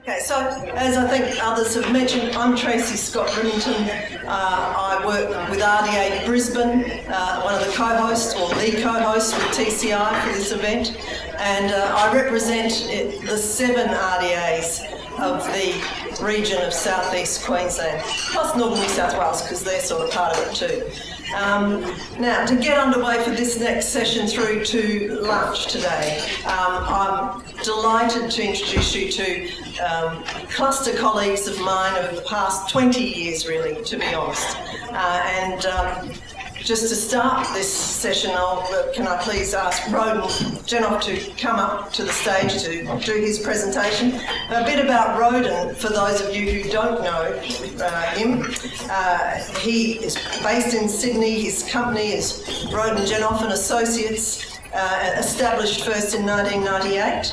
Okay, so as I think others have mentioned, I'm Tracy Scott-Remington. I work with RDA Brisbane, one of the co-hosts, or the co-host with TCI for this event, and I represent the 7 RDAs of the region of southeast Queensland, plus northern New South Wales, because they're sort of part of it too. Now, to get underway for this next session through to lunch today, I'm delighted to introduce you to cluster colleagues of mine of the past 20 years, really, to be honest. Just to start this session, can I please ask Rodin Genoff to come up to the stage to do his presentation. A bit about Rodin, for those of you who don't know him. He is based in Sydney. His company is Rodin Genoff and Associates, established first in 1998.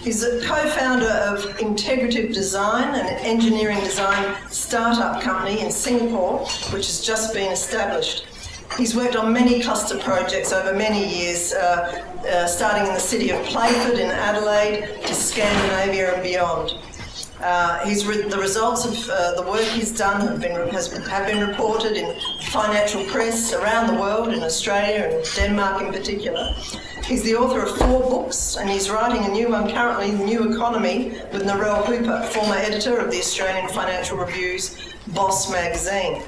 He's a co-founder of Integrative Design, an engineering design startup company in Singapore, which has just been established. He's worked on many cluster projects over many years, starting in the city of Playford in Adelaide to Scandinavia and beyond. The results of the work he's done have been reported in financial press around the world, in Australia and Denmark in particular. He's the author of 4 books, and he's writing a new one currently, New Economy, with Narelle Hooper, former editor of the Australian Financial Review's Boss magazine.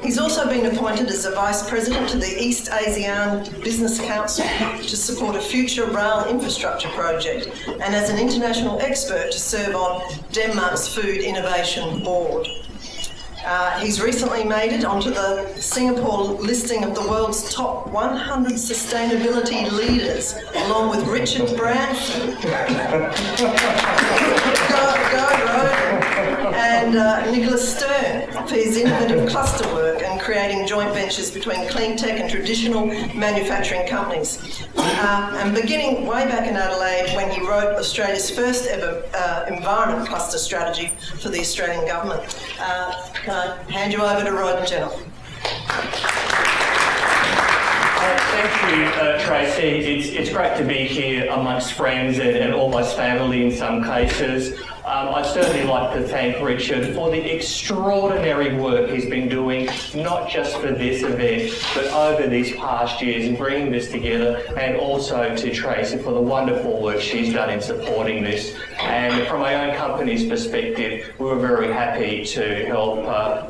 He's also been appointed as a Vice President to the East ASEAN Business Council to support a future rail infrastructure project, and as an international expert to serve on Denmark's Food Innovation Board. He's recently made it onto the Singapore listing of the world's top 100 sustainability leaders, along with Richard Branson, and Nicholas Stern for his innovative cluster work and creating joint ventures between clean tech and traditional manufacturing companies. And beginning way back in Adelaide when he wrote Australia's first ever environment cluster strategy for the Australian government. Can I hand you over to Rodin Genoff? Thank you, Tracy. It's great to be here amongst friends and almost family in some cases. I'd certainly like to thank Richard for the extraordinary work he's been doing, not just for this event, but over these past years in bringing this together, and also to Tracy for the wonderful work she's done in supporting this. And from my own company's perspective, we were very happy to help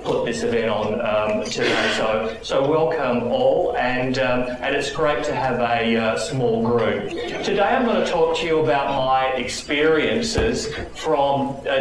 put this event on today. So welcome all, and it's great to have a small group. Today I'm going to talk to you about my experiences from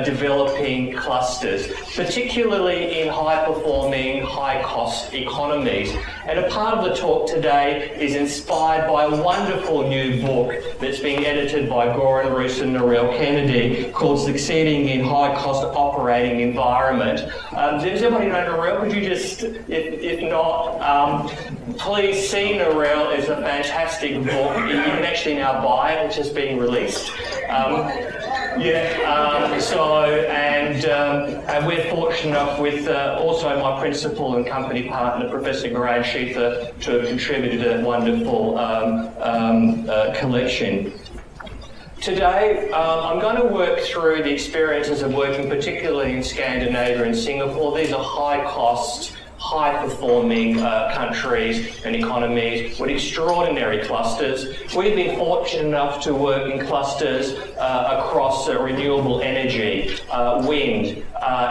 developing clusters, particularly in high-performing, high-cost economies. And a part of the talk today is inspired by a wonderful new book that's being edited by Goran Rus and Narelle Kennedy called Succeeding in High-Cost Operating Environment. Does everybody know Narelle? Could you just, if not, please see Narelle. It's a fantastic book. You can actually now buy it. It's just being released. And we're fortunate enough with also my principal and company partner, Professor Graham Sheether, to have contributed a wonderful collection. Today, I'm going to work through the experiences of working particularly in Scandinavia and Singapore. These are high-cost, high-performing countries and economies with extraordinary clusters. We've been fortunate enough to work in clusters across renewable energy, wind,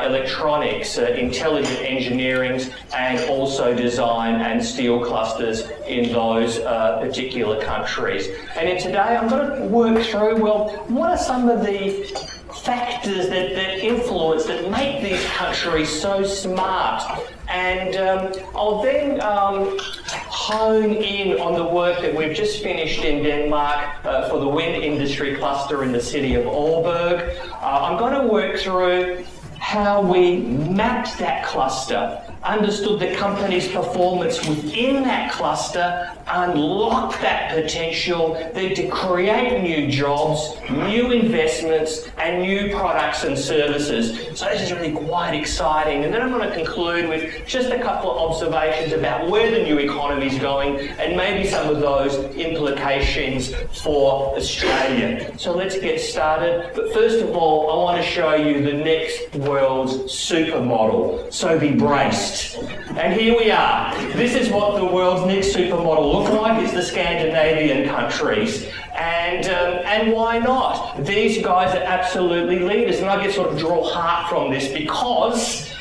electronics, intelligent engineering, and also design and steel clusters in those particular countries. And in today I'm going to work through, well, what are some of the factors that influence, that make these countries so smart? And I'll then hone in on the work that we've just finished in Denmark for the wind industry cluster in the city of Aalborg. I'm going to work through how we mapped that cluster understood the company's performance within that cluster, unlocked that potential, then to create new jobs, new investments, and new products and services. So this is really quite exciting. And then I'm going to conclude with just a couple of observations about where the new economy is going and maybe some of those implications for Australia. So let's get started. But first of all, I want to show you the next world's supermodel. So be braced. And here we are. This is what the world's next supermodel look like. It's the Scandinavian countries. And why not? These guys are absolutely leaders. And I get sort of draw heart from this because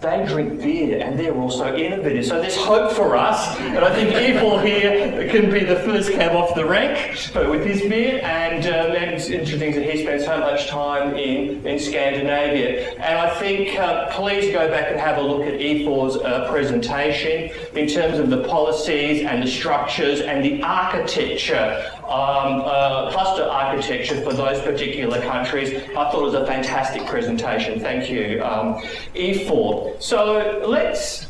they drink beer and they're also innovative. So there's hope for us. And I think Evil here can be the first cab off the rank with his beer. And it's interesting that he spends so much time in Scandinavia. And I think please go back and have a look at Evil's presentation in terms of the policies and the structures and the architecture, cluster architecture for those particular countries. I thought it was a fantastic presentation. Thank you, E4. So let's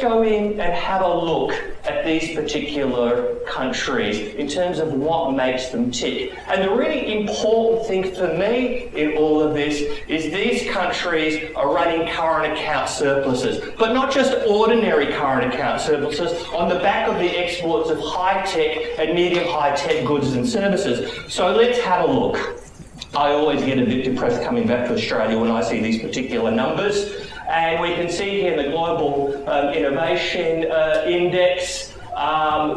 go in and have a look at these particular countries in terms of what makes them tick. And the really important thing for me in all of this is these countries are running current account surpluses, but not just ordinary current account surpluses on the back of the exports of high-tech and medium high-tech goods and services. So let's have a look. I always get a bit depressed coming back to Australia when I see these particular numbers. And we can see here the Global Innovation Index.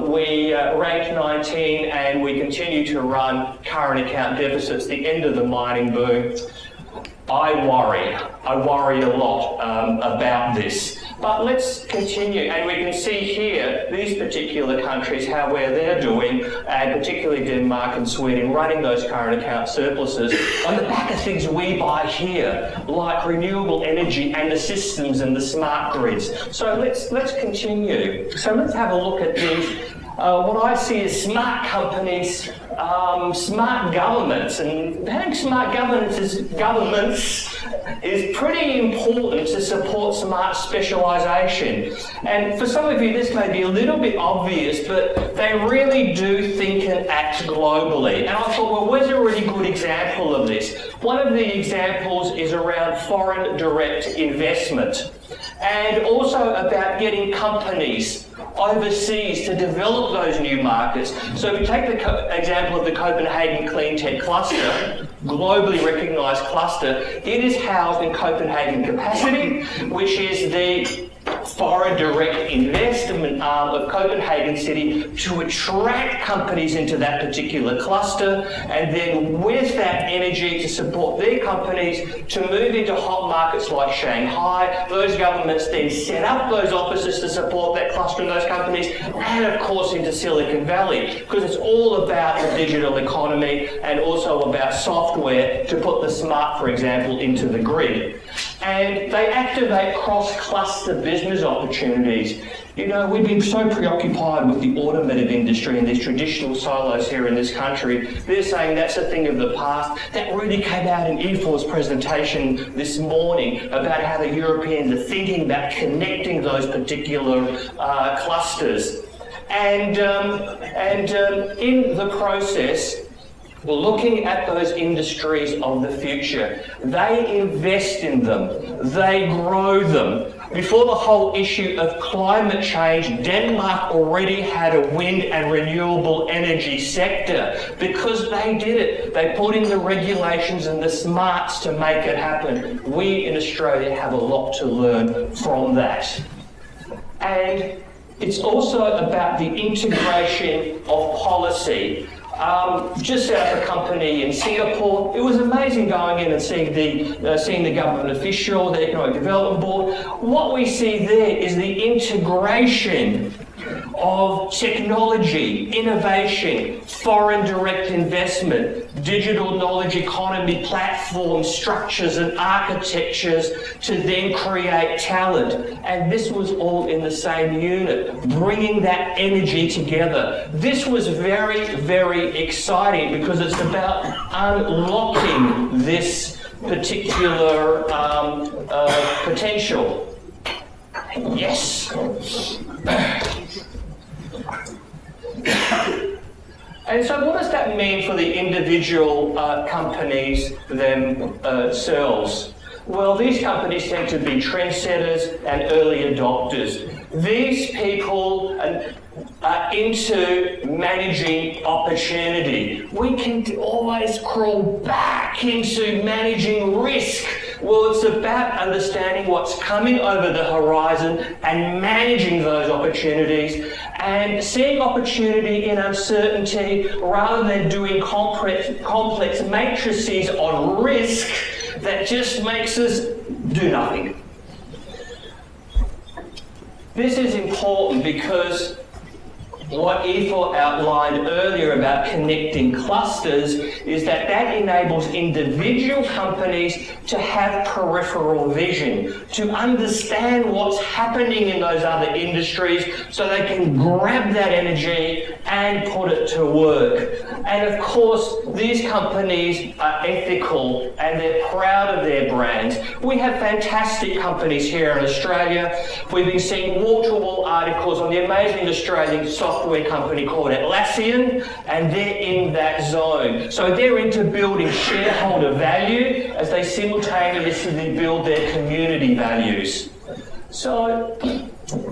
We ranked 19 and we continue to run current account deficits, the end of the mining boom. I worry a lot about this. But let's continue, and we can see here these particular countries, how they're doing, and particularly Denmark and Sweden, running those current account surpluses on the back of things we buy here, like renewable energy and the systems and the smart grids. So let's continue. So let's have a look at these. What I see is smart companies, smart governments, and having smart governments is pretty important to support smart specialisation. And for some of you, this may be a little bit obvious, but they really do think and act globally. And I thought, well, where's a really good example of this? One of the examples is around foreign direct investment, and also about getting companies overseas to develop those new markets. So if you take the example of the Copenhagen Clean Tech Cluster, globally recognised cluster, it is housed in Copenhagen Capacity, which is the foreign direct investment arm of Copenhagen City to attract companies into that particular cluster, and then with that energy to support their companies to move into hot markets like Shanghai. Those governments then set up those offices to support that cluster and those companies, and of course into Silicon Valley, because it's all about the digital economy and also about software to put the smart, for example, into the grid. And they activate cross-cluster business opportunities. You know, we've been so preoccupied with the automotive industry and these traditional silos here in this country. They're saying that's a thing of the past. That really came out in E4's presentation this morning about how the Europeans are thinking about connecting those particular clusters. And in the process, we're looking at those industries of the future. They invest in them, they grow them. Before the whole issue of climate change, Denmark already had a wind and renewable energy sector because they did it. They put in the regulations and the smarts to make it happen. We in Australia have a lot to learn from that. And it's also about the integration of policy. Just set up a company in Singapore. It was amazing going in and seeing the government official, the Economic Development Board. What we see there is the integration of technology, innovation, foreign direct investment, digital knowledge economy platforms, structures and architectures to then create talent. And this was all in the same unit, bringing that energy together. This was very, very exciting because it's about unlocking this particular potential. Yes. And so what does that mean for the individual companies themselves? Well, these companies tend to be trendsetters and early adopters. These people are into managing opportunity. We can always crawl back into managing risk. Well, it's about understanding what's coming over the horizon and managing those opportunities and seeing opportunity in uncertainty rather than doing complex matrices on risk that just makes us do nothing. This is important because what Ethel outlined earlier about connecting clusters is that enables individual companies to have peripheral vision, to understand what's happening in those other industries so they can grab that energy and put it to work. And of course, these companies are ethical and they're proud of their brands. We have fantastic companies here in Australia. We've been seeing wall-to-wall articles on the amazing Australian software company called Atlassian, and they're in that zone. So they're into building shareholder value as they simultaneously build their community values. So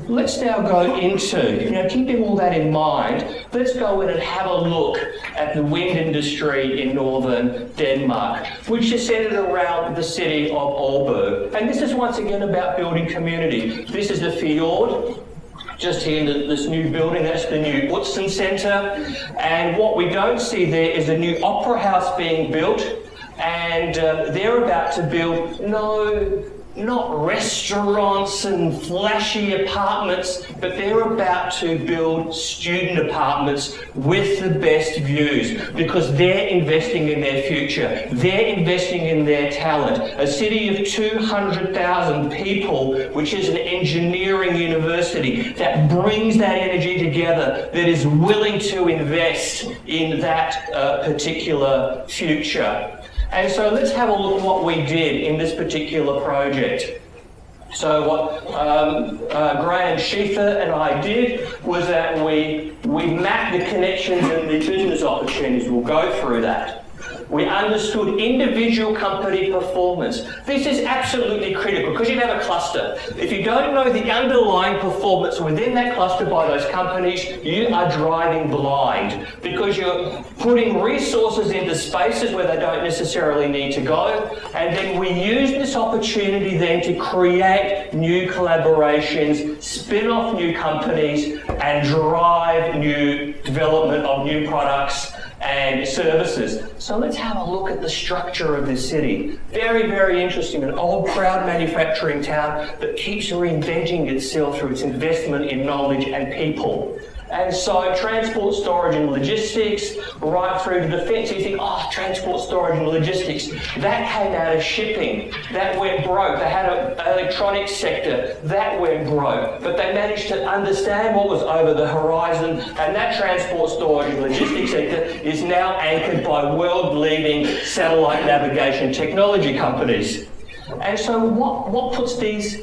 let's now go into, keeping all that in mind, let's go in and have a look at the wind industry in northern Denmark, which is centered around the city of Aalborg. And this is once again about building community. This is the fjord. Just here in this new building, that's the new Utzon Centre. And what we don't see there is a new opera house being built. And they're about to build, not restaurants and flashy apartments, but they're about to build student apartments with the best views because they're investing in their future. They're investing in their talent. A city of 200,000 people, which is an engineering university that brings that energy together, that is willing to invest in that particular future. And so let's have a look at what we did in this particular project. So what Graham Schieffer and I did was that we mapped the connections and the business opportunities. We'll go through that. We understood individual company performance. This is absolutely critical because you have a cluster. If you don't know the underlying performance within that cluster by those companies, you are driving blind because you're putting resources into spaces where they don't necessarily need to go. And then we use this opportunity then to create new collaborations, spin off new companies, and drive new development of new products and services. So let's have a look at the structure of this city. Very, very interesting. An old, proud manufacturing town that keeps reinventing itself through its investment in knowledge and people. And so transport, storage and logistics, right through to defence. You think, transport, storage and logistics. That came out of shipping. That went broke. They had an electronics sector. That went broke. But they managed to understand what was over the horizon, and that transport, storage and logistics sector is now anchored by world-leading satellite navigation technology companies. And so what puts this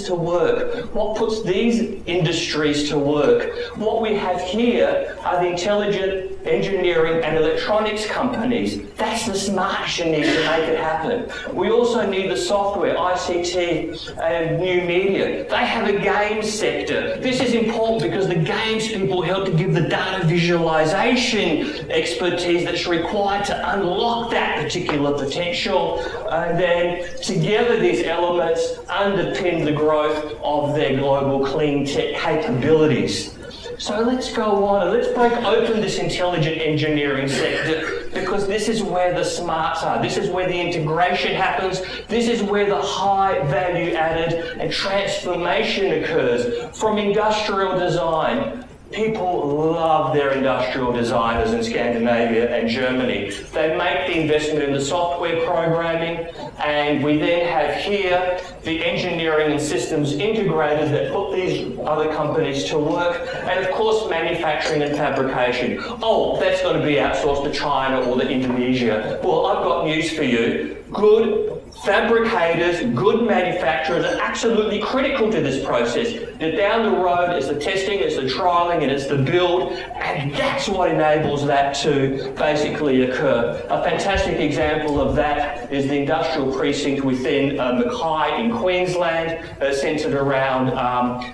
to work? What puts these industries to work? What we have here are the intelligent engineering and electronics companies. That's the smarts you need to make it happen. We also need the software, ICT and new media. They have a games sector. This is important because the games people help to give the data visualization expertise that's required to unlock that particular potential. And then together these elements underpin the growth of their global clean tech capabilities. So let's go on and let's break open this intelligent engineering sector because this is where the smarts are. This is where the integration happens. This is where the high value added and transformation occurs from industrial design. People love their industrial designers in Scandinavia and Germany. They make the investment in the software programming, and we then have here the engineering and systems integrators that put these other companies to work, and of course manufacturing and fabrication. Oh, that's going to be outsourced to China or to Indonesia. Well, I've got news for you. good fabricators, good manufacturers are absolutely critical to this process. That down the road it's the testing, it's the trialling, and it's the build, and that's what enables that to basically occur. A fantastic example of that is the industrial precinct within Caughey in Queensland, centred around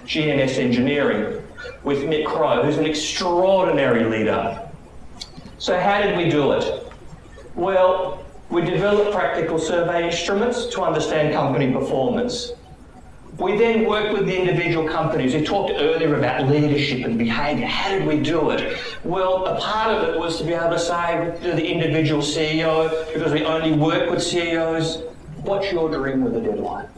GNS engineering, with Mick Crow, who's an extraordinary leader. So how did we do it? Well, we developed practical survey instruments to understand company performance. We then worked with the individual companies. We talked earlier about leadership and behaviour. How did we do it? Well, a part of it was to be able to say to the individual CEO, because we only work with CEOs, what's your dream with a deadline?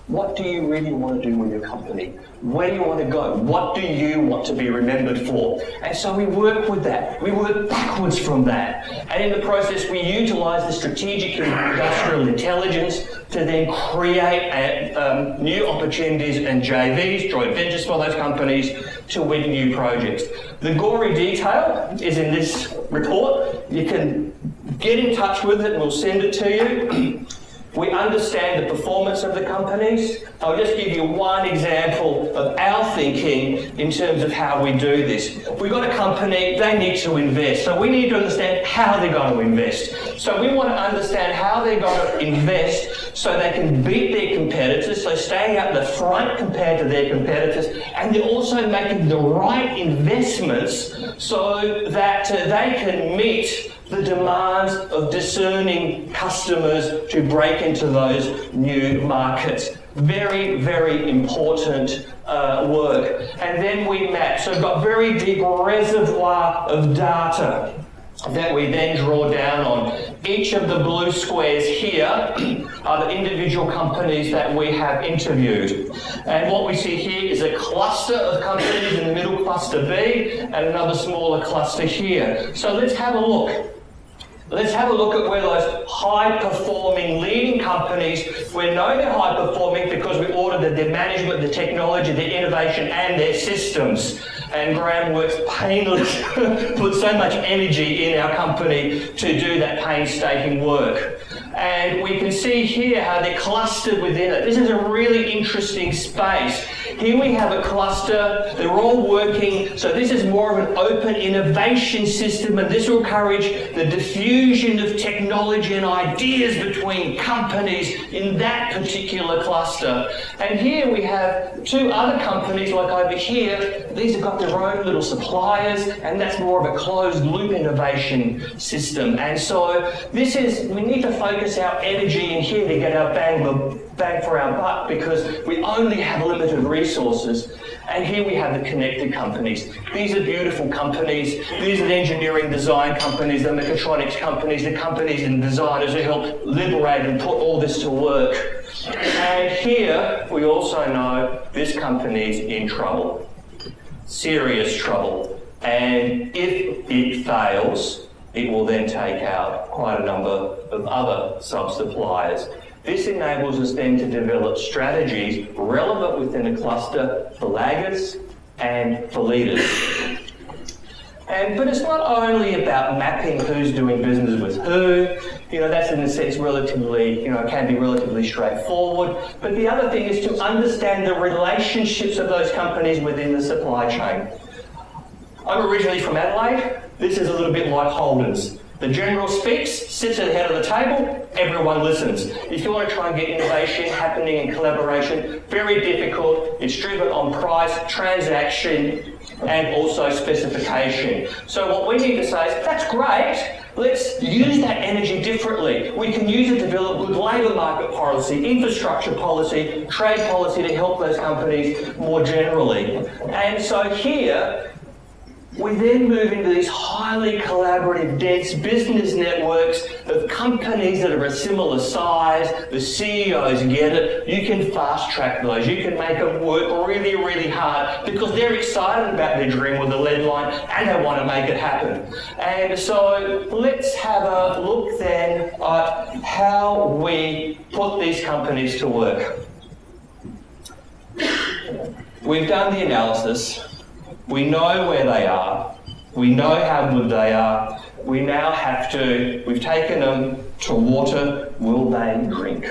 What do you really want to do with your company? Where do you want to go? What do you want to be remembered for? And so we work with that. We work backwards from that. And in the process, we utilise the strategic and industrial intelligence to then create new opportunities and JVs, joint ventures for those companies, to win new projects. The gory detail is in this report. You can get in touch with it and we'll send it to you. We understand the performance of the companies. I'll just give you one example of our thinking in terms of how we do this. We've got a company, they need to invest. So we need to understand how they're going to invest. So we want to understand how they're going to invest so they can beat their competitors, so staying at the front compared to their competitors, and they're also making the right investments so that they can meet the demands of discerning customers to break into those new markets. Very, very important work. And then we map. So we've got very deep reservoir of data that we then draw down on. Each of the blue squares here are the individual companies that we have interviewed. And what we see here is a cluster of companies in the middle, cluster B, and another smaller cluster here. So let's have a look. Let's have a look at where those high-performing leading companies, we know they're high-performing because we audited their management, their technology, their innovation, and their systems. And Graham works painlessly, puts so much energy in our company to do that painstaking work. And we can see here how they're clustered within it. This is a really interesting space. Here we have a cluster, they're all working, so this is more of an open innovation system, and this will encourage the diffusion of technology and ideas between companies in that particular cluster. And here we have two other companies, like over here, these have got their own little suppliers, and that's more of a closed loop innovation system. And so this is, we need to focus our energy in here to get our bang for our buck, because we only have limited resources. And here we have the connected companies. These are beautiful companies. These are the engineering design companies, the mechatronics companies, the companies and designers who help liberate and put all this to work. And here we also know this company's in trouble, serious trouble. And if it fails, it will then take out quite a number of other sub-suppliers. This enables us then to develop strategies relevant within a cluster for laggards and for leaders. But it's not only about mapping who's doing business with who. That's in a sense relatively, can be relatively straightforward. But the other thing is to understand the relationships of those companies within the supply chain. I'm originally from Adelaide. This is a little bit like Holden's. The general speaks, sits at the head of the table, everyone listens. If you want to try and get innovation happening and collaboration, very difficult. It's driven on price, transaction, and also specification. So what we need to say is, that's great, let's use that energy differently. We can use it to develop good labour market policy, infrastructure policy, trade policy to help those companies more generally. And so here, we then move into these highly collaborative, dense business networks of companies that are a similar size. The CEOs get it. You can fast track those. You can make them work really, really hard because they're excited about their dream with the lead line and they want to make it happen. And so let's have a look then at how we put these companies to work. We've done the analysis. We know where they are, we know how good they are, we've taken them to water will they drink?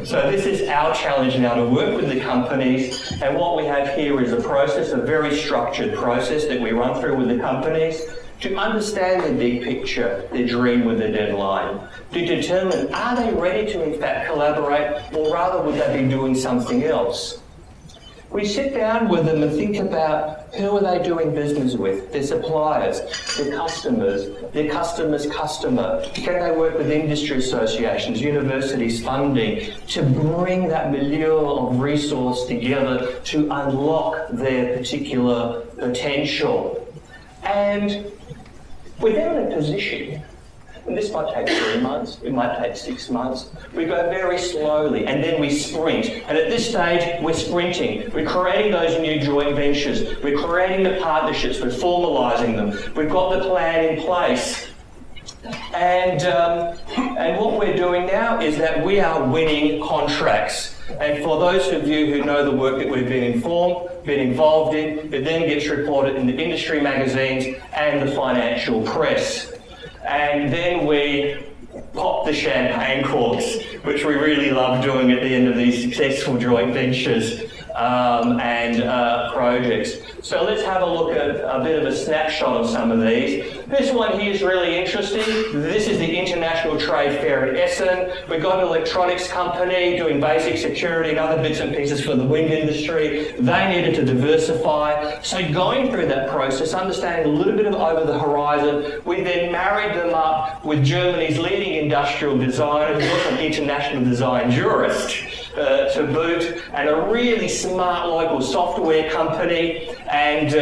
So this is our challenge now, to work with the companies, and what we have here is a process, a very structured process that we run through with the companies to understand the big picture, their dream with the deadline, to determine are they ready to in fact collaborate, or rather would they be doing something else. We sit down with them and think about who are they doing business with, their suppliers, their customer's customer. Can they work with industry associations, universities, funding, to bring that milieu of resource together to unlock their particular potential. And with them in a position, and this might take 3 months, it might take 6 months. We go very slowly and then we sprint. And at this stage, we're sprinting. We're creating those new joint ventures. We're creating the partnerships. We're formalising them. We've got the plan in place. And what we're doing now is that we are winning contracts. And for those of you who know the work that we've been involved in, it then gets reported in the industry magazines and the financial press. And then we pop the champagne corks, which we really love doing at the end of these successful joint ventures and projects. So let's have a look at a bit of a snapshot of some of these. This one here is really interesting. This is the International Trade Fair in Essen. We've got an electronics company doing basic security and other bits and pieces for the wind industry. They needed to diversify. So going through that process, understanding a little bit of over the horizon, we then married them up with Germany's leading industrial designer, who's also an international design jurist to boot, and a really smart local software company. And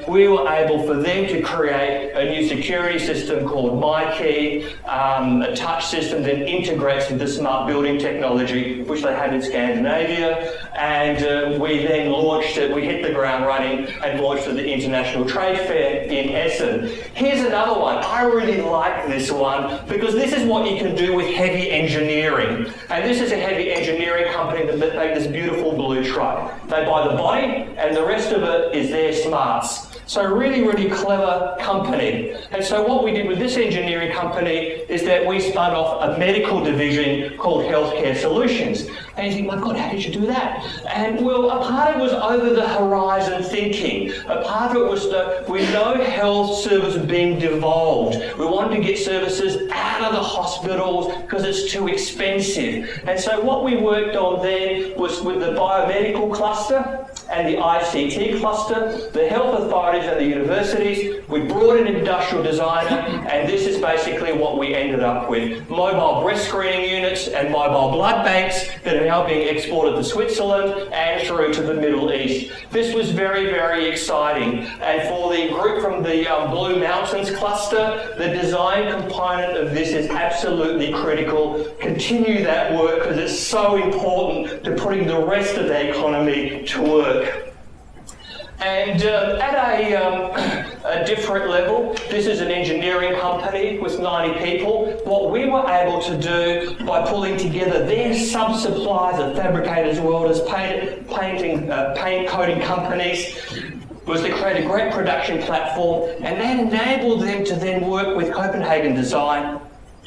we were able for them to create a new security system called MyKey, a touch system that integrates with the smart building technology, which they had in Scandinavia. And we then launched it, we hit the ground running and launched at the International Trade Fair in Essen. Here's another one. I really like this one because this is what you can do with heavy engineering. And this is a heavy engineering company that make this beautiful blue truck. They buy the body and the rest of it is their smarts. So really, really clever company. And so what we did with this engineering company is that we spun off a medical division called Healthcare Solutions. And you think, my God, how did you do that? And well, a part of it was over the horizon thinking. A part of it was that we know health services being devolved. We wanted to get services out of the hospitals because it's too expensive. And so what we worked on then was with the biomedical cluster and the ICT cluster, the health authorities and the universities. We brought in an industrial designer, and this is basically what we ended up with. Mobile breast screening units and mobile blood banks that are now being exported to Switzerland and through to the Middle East. This was very, very exciting. And for the group from the Blue Mountains cluster, the design component of this is absolutely critical. Continue that work because it's so important to putting the rest of the economy to work. And at a different level, this is an engineering company with 90 people. What we were able to do by pulling together their sub-suppliers of fabricators, welders, paint coating companies, was to create a great production platform, and that enabled them to then work with Copenhagen Design,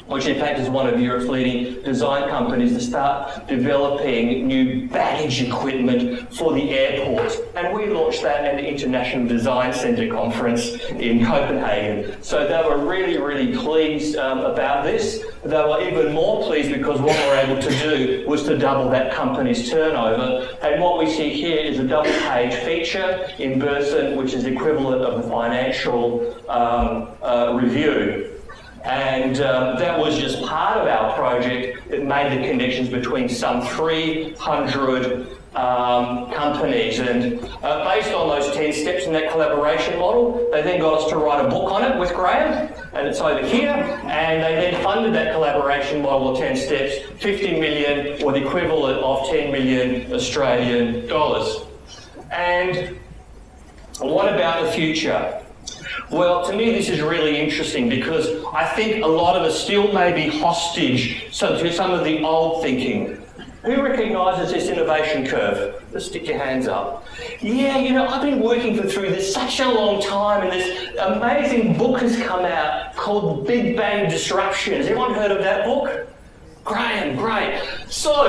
which in fact is one of Europe's leading design companies, to start developing new baggage equipment for the airports. And we launched that at the International Design Centre Conference in Copenhagen. So they were really, really pleased about this. They were even more pleased because what we were able to do was to double that company's turnover. And what we see here is a double-page feature in Burson, which is equivalent of the financial review. And that was just part of our project that made the connections between some 300 companies. And based on those 10 steps in that collaboration model, they then got us to write a book on it with Graham, and it's over here. And they then funded that collaboration model of 10 steps, 50 million, or the equivalent of 10 million Australian dollars. And what about the future? Well, to me, this is really interesting because I think a lot of us still may be hostage to some of the old thinking. Who recognises this innovation curve? Just stick your hands up. Yeah, you know, I've been working through this such a long time, and this amazing book has come out called Big Bang Disruption. Has anyone heard of that book? Of Graham, great. So,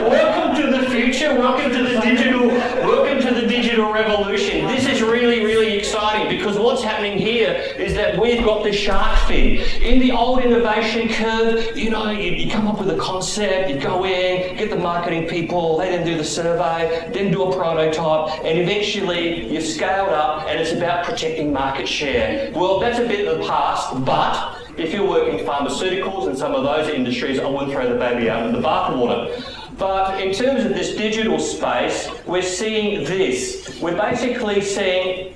welcome to the future, welcome to the digital revolution. This is really, really exciting because what's happening here is that we've got the shark fin. In the old innovation curve, you know, you come up with a concept, you go in, get the marketing people, they then do the survey, then do a prototype, and eventually you've scaled up and it's about protecting market share. Well, that's a bit of the past, but if you're working pharmaceuticals and some of those industries, I wouldn't throw the baby out with the bathwater. But in terms of this digital space, we're seeing this. We're basically seeing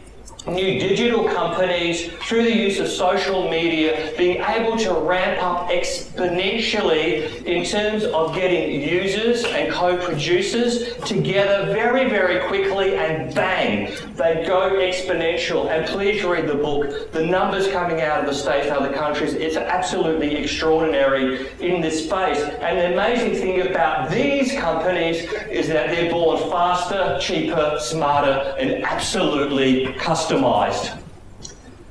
new digital companies, through the use of social media, being able to ramp up exponentially in terms of getting users and co-producers together very, very quickly, and bang, they go exponential. And please read the book. The numbers coming out of the States and other countries, it's absolutely extraordinary in this space. And the amazing thing about these companies is that they're born faster, cheaper, smarter, and absolutely customized.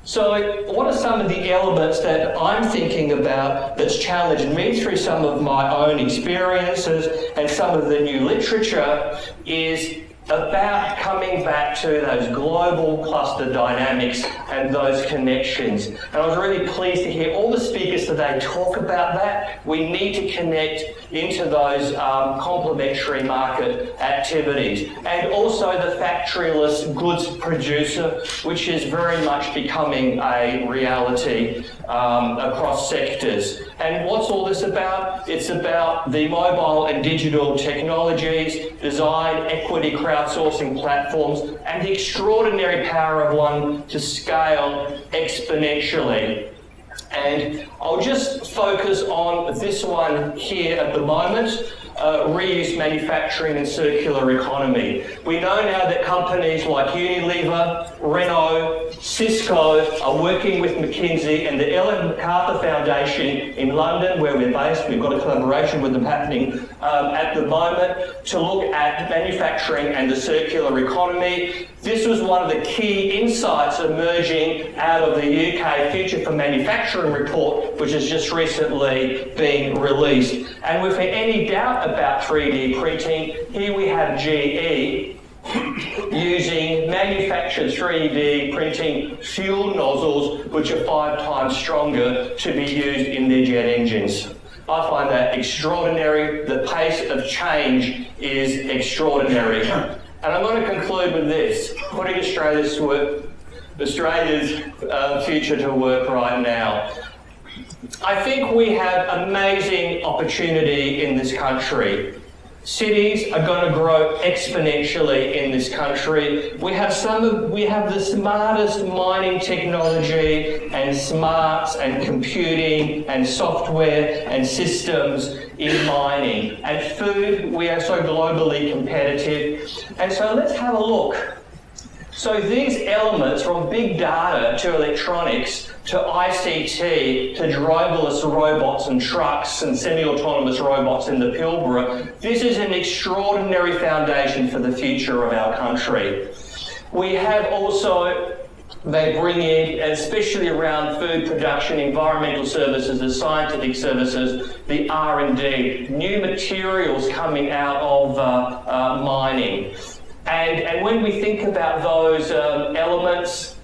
So what are some of the elements that I'm thinking about that's challenged me through some of my own experiences and some of the new literature is about coming back to those global cluster dynamics and those connections. And I was really pleased to hear all the speakers today talk about that. We need to connect into those complementary market activities. And also the factoryless goods producer, which is very much becoming a reality across sectors. And what's all this about? It's about the mobile and digital technologies, design, equity, crowdsourcing platforms, and the extraordinary power of one to scale exponentially. And I'll just focus on this one here at the moment, reuse manufacturing and circular economy. We know now that companies like Unilever, Renault, Cisco are working with McKinsey and the Ellen MacArthur Foundation in London, where we're based. We've got a collaboration with them happening at the moment to look at manufacturing and the circular economy. This was one of the key insights emerging out of the UK Future for Manufacturing report, which has just recently been released. And if there's any doubt about 3D printing, here we have GE using manufactured 3D printing fuel nozzles, which are 5 times stronger, to be used in their jet engines. I find that extraordinary. The pace of change is extraordinary. And I'm going to conclude with this, putting Australia's future to work right now. I think we have amazing opportunity in this country. Cities are going to grow exponentially in this country. We have the smartest mining technology and smarts and computing and software and systems in mining. And food, we are so globally competitive. And so let's have a look. So these elements, from big data to electronics to ICT to driverless robots and trucks and semi-autonomous robots in the Pilbara, this is an extraordinary foundation for the future of our country. We have also, they bring in, especially around food production, environmental services, the scientific services, the R&D, new materials coming out of mining. And when we think about those elements,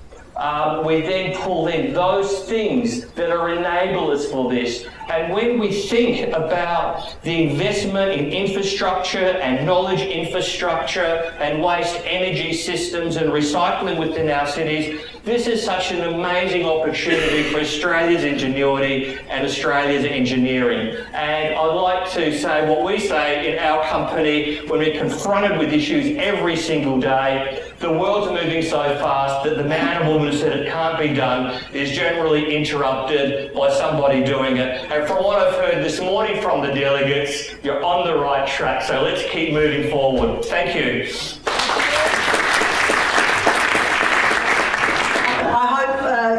we then pull in those things that are enablers for this. And when we think about the investment in infrastructure and knowledge infrastructure and waste energy systems and recycling within our cities, this is such an amazing opportunity for Australia's ingenuity and Australia's engineering. And I'd like to say what we say in our company when we're confronted with issues every single day. The world's moving so fast that the man or woman who said it can't be done is generally interrupted by somebody doing it. And from what I've heard this morning from the delegates, you're on the right track. So let's keep moving forward. Thank you.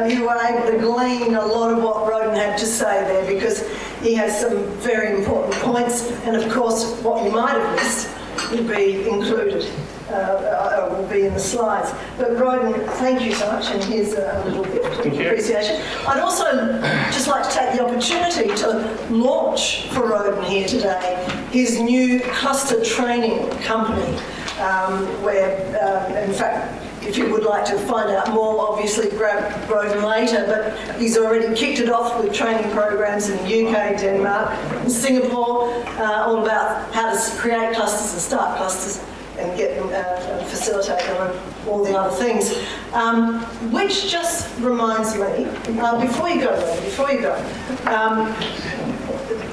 You were able to glean a lot of what Rodin had to say there, because he has some very important points, and of course what you might have missed would be included. will be in the slides. But Rodin, thank you so much, and here's a little bit of appreciation. I'd also just like to take the opportunity to launch for Rodin here today his new cluster training company, where, in fact, if you would like to find out more, obviously grab Rodin later, but he's already kicked it off with training programs in the UK, Denmark, and Singapore, all about how to create clusters and start clusters and get them, facilitate them and all the other things. Which just reminds me, before you go,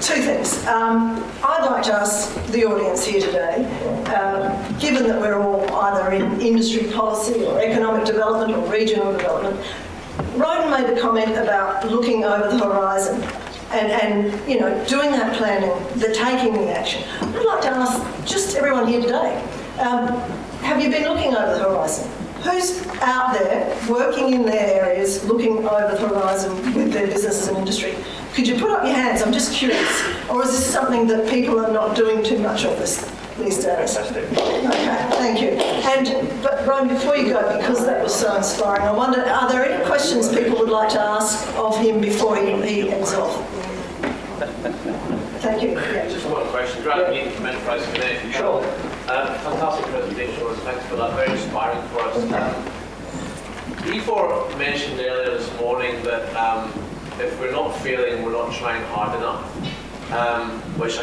two things. I'd like to ask the audience here today, given that we're all either in industry policy or economic development or regional development, Rodin made a comment about looking over the horizon and you know, doing that planning, the taking the action. I'd like to ask just everyone here today, have you been looking over the horizon? Who's out there working in their areas, looking over the horizon with their businesses and industry? Could you put up your hands? I'm just curious. Or is this something that people are not doing too much of these days? Fantastic. Okay, thank you. But Ryan, before you go, because that was so inspiring, I wonder, are there any questions people would like to ask of him before he ends off? Thank you. Yeah. Just one question. Rodin from Enterprise Connect. Sure. Fantastic presentation, and thanks for that. Very inspiring for us. E4 mentioned earlier this morning that if we're not failing, we're not trying hard enough, which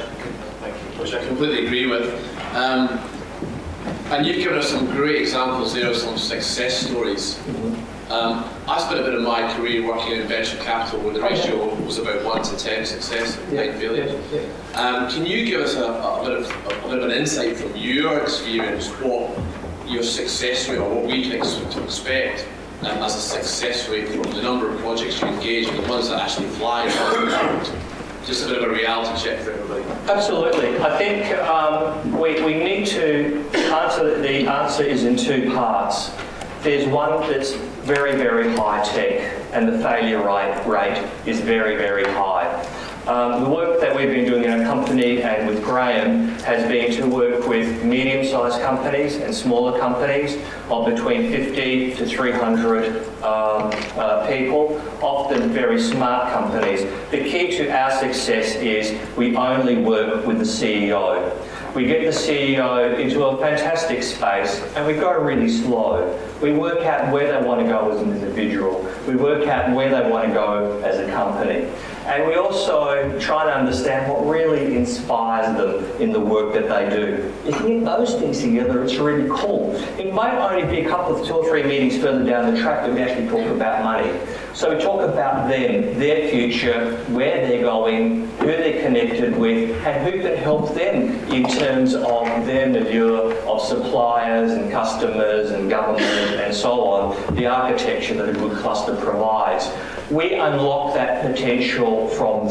I completely agree with. And you've given us some great examples there of some success stories. I spent a bit of my career working in venture capital where the ratio was about 1 to 10 success and 9 failure. Can you give us a bit of an insight from your experience what your success rate or what we can expect as a success rate from the number of projects you engage and the ones that actually fly? Just a bit of a reality check for everybody. Absolutely. I think we need to answer, the answer is in two parts. There's one that's very, very high tech and the failure rate is very, very high. The work that we've been doing in our company and with Graham has been to work with medium-sized companies and smaller companies of between 50 to 300 people, often very smart companies. The key to our success is we only work with the CEO. We get the CEO into a fantastic space and we go really slow. We work out where they want to go as an individual. We work out where they want to go as a company. And we also try to understand what really inspires them in the work that they do. If you get those things together, it's really cool. It might only be a couple of 2 or 3 meetings further down the track that we actually talk about money. So we talk about them, their future, where they're going, who they're connected with, and who can help them in terms of their milieu of suppliers and customers and government and so on, the architecture that a good cluster provides. We unlock that potential from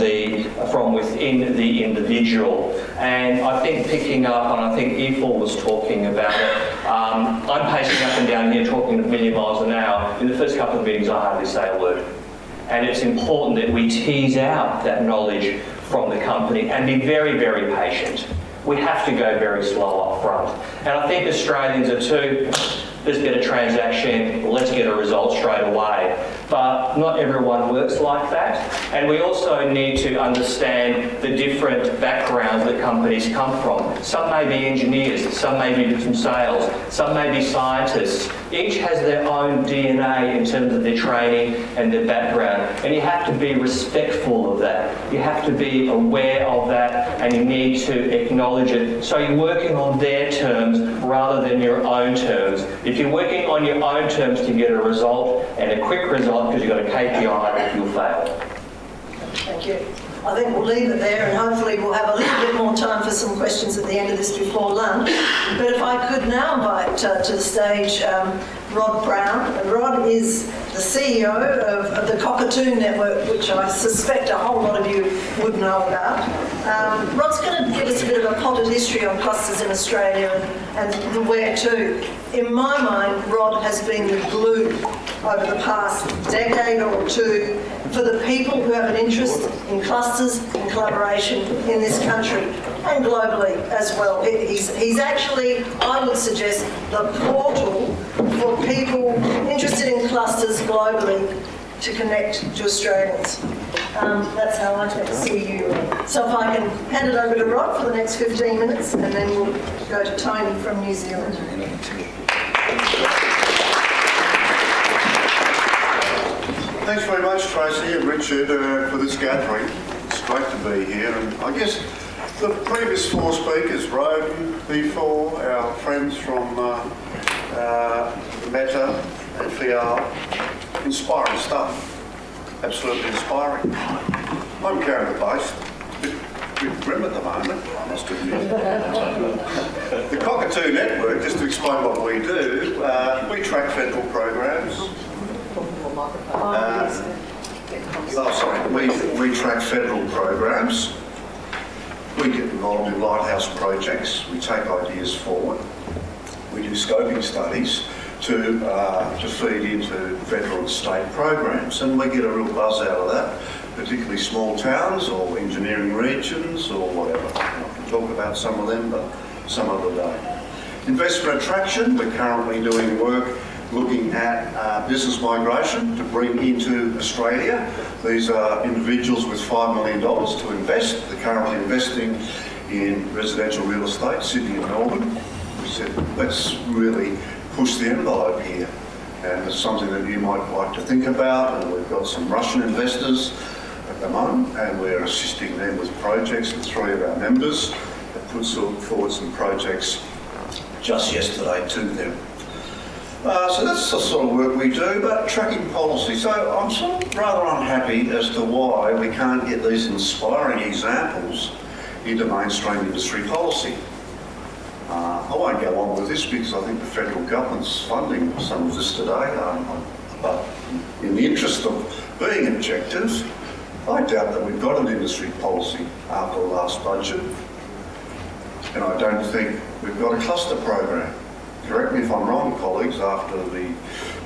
within the individual. And I think picking up, and I think E4 was talking about it, I'm pacing up and down here talking a million miles an hour. In the first couple of meetings, I hardly say a word. And it's important that we tease out that knowledge from the company and be very, very patient. We have to go very slow up front. And I think Australians are too, let's get a transaction, let's get a result straight away. But not everyone works like that. And we also need to understand the different backgrounds that companies come from. Some may be engineers, some may be from sales, some may be scientists. Each has their own DNA in terms of their training and their background. And you have to be respectful of that. You have to be aware of that and you need to acknowledge it. So you're working on their terms rather than your own terms. If you're working on your own terms to get a result and a quick result because you've got a KPI, you'll fail. Thank you. I think we'll leave it there and hopefully we'll have a little bit more time for some questions at the end of this before lunch. But if I could now invite to the stage Rod Brown. Rod is the CEO of the Cockatoo Network, which I suspect a whole lot of you would know about. Rod's going to give us a bit of a potted history on clusters in Australia and the where to. In my mind, Rod has been the glue over the past decade or two for the people who have an interest in clusters and collaboration in this country and globally as well. He's actually, I would suggest, the portal for people interested in clusters globally to connect to Australians. That's how I see you. So if I can hand it over to Rod for the next 15 minutes, and then we'll go to Tony from New Zealand. Thanks very much, Tracy and Richard, for this gathering. It's great to be here, and I guess the previous four speakers, Rodin before, our friends from Meta and Fial, inspiring stuff. Absolutely inspiring. I'm Canberra-based, a bit grim at the moment, I must admit. The Cockatoo Network, just to explain what we do, we track federal programs. We track federal programs. We get involved in lighthouse projects. We take ideas forward. We do scoping studies to feed into federal and state programs, and we get a real buzz out of that, particularly small towns or engineering regions or whatever. I can talk about some of them, but some other day. Investment attraction, we're currently doing work looking at business migration to bring into Australia. These are individuals with $5 million to invest. They're currently investing in residential real estate, Sydney and Melbourne. We said, let's really push the envelope here, and it's something that you might like to think about. And we've got some Russian investors at the moment, and we're assisting them with projects, and 3 of our members have put forward some projects just yesterday to them. So that's the sort of work we do, but tracking policy. So I'm sort of rather unhappy as to why we can't get these inspiring examples into mainstream industry policy. I won't go on with this because I think the federal government's funding some of this today, but in the interest of being objective, I doubt that we've got an industry policy after the last budget, and I don't think we've got a cluster program. Correct me if I'm wrong, colleagues, after the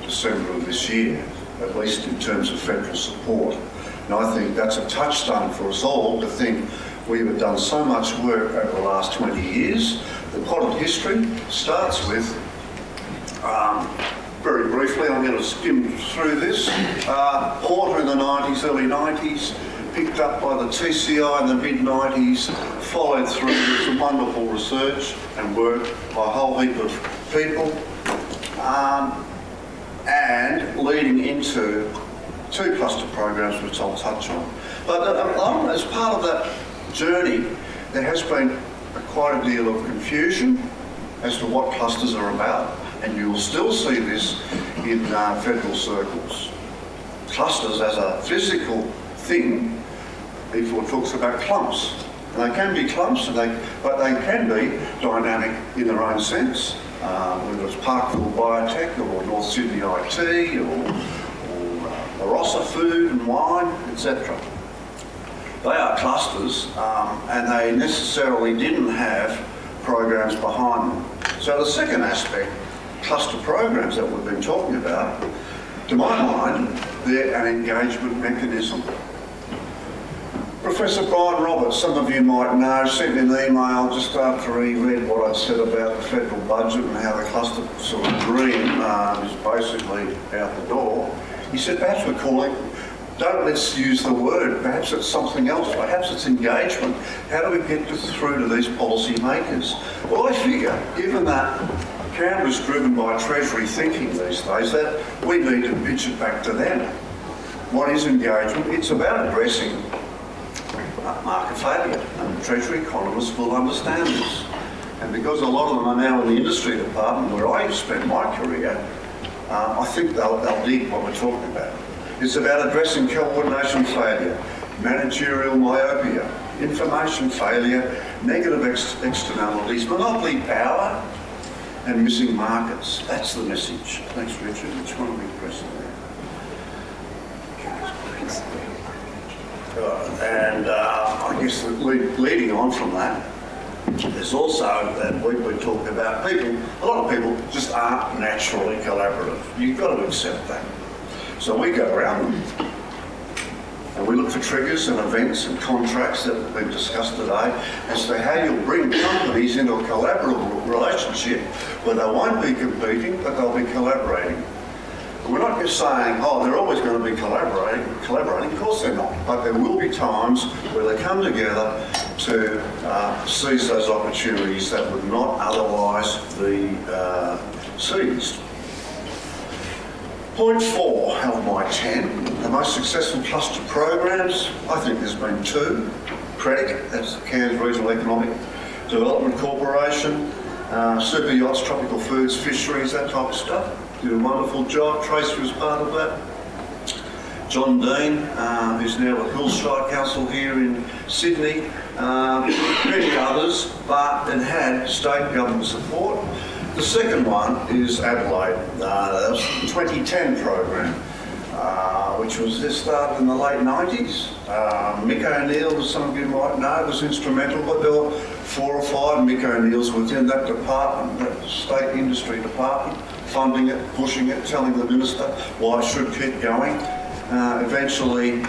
December of this year, at least in terms of federal support. And I think that's a touchstone for us all to think we've done so much work over the last 20 years. The potted history starts with, very briefly, I'm going to skim through this, Porter in the 90s, early 90s, picked up by the TCI in the mid-90s, followed through with some wonderful research and work by a whole heap of people, and leading into 2 cluster programs which I'll touch on. But as part of that journey, there has been quite a deal of confusion as to what clusters are about, and you will still see this in federal circles. Clusters as a physical thing, before talks about clumps. And they can be clumps, but they can be dynamic in their own sense, whether it's Parkville Biotech or North Sydney IT or Barossa Food and Wine, etc. They are clusters, and they necessarily didn't have programs behind them. So the second aspect, cluster programs that we've been talking about, to my mind, they're an engagement mechanism. Professor Brian Roberts, some of you might know, sent me an email just after he read what I'd said about the federal budget and how the cluster sort of dream is basically out the door. He said, perhaps we're calling, let's use the word, perhaps it's something else, perhaps it's engagement. How do we get through to these policy makers? Well, I figure, given that Canberra's driven by Treasury thinking these days, that we need to pitch it back to them. What is engagement? It's about addressing market failure, and the Treasury economists will understand this. And because a lot of them are now in the industry department where I spent my career, I think they'll dig what we're talking about. It's about addressing coordination failure, managerial myopia, information failure, negative externalities, monopoly power, and missing markets. That's the message. Thanks, Richard. Which one are we pressing there? And I guess leading on from that, there's also that we talk about people, a lot of people just aren't naturally collaborative. You've got to accept that. So we go around them and we look for triggers and events and contracts that have been discussed today as to how you'll bring companies into a collaborative relationship where they won't be competing, but they'll be collaborating. We're not just saying, oh, they're always going to be collaborating. Of course they're not. But there will be times where they come together to seize those opportunities that would not otherwise be seized. Point 4 out of my 10, the most successful cluster programs. I think there's been 2. CREDIC, that's the Cairns Regional Economic Development Corporation, super yachts, tropical foods, fisheries, that type of stuff. Did a wonderful job. Tracy was part of that. John Dean, who's now the Hillshire Council here in Sydney, many others, but it had state government support. The second one is Adelaide. That was the 2010 program, which was this started in the late 90s. Mick O'Neill, as some of you might know, was instrumental, but there were 4 or 5 Mick O'Neills within that department, that state industry department, funding it, pushing it, telling the minister why it should keep going. Eventually,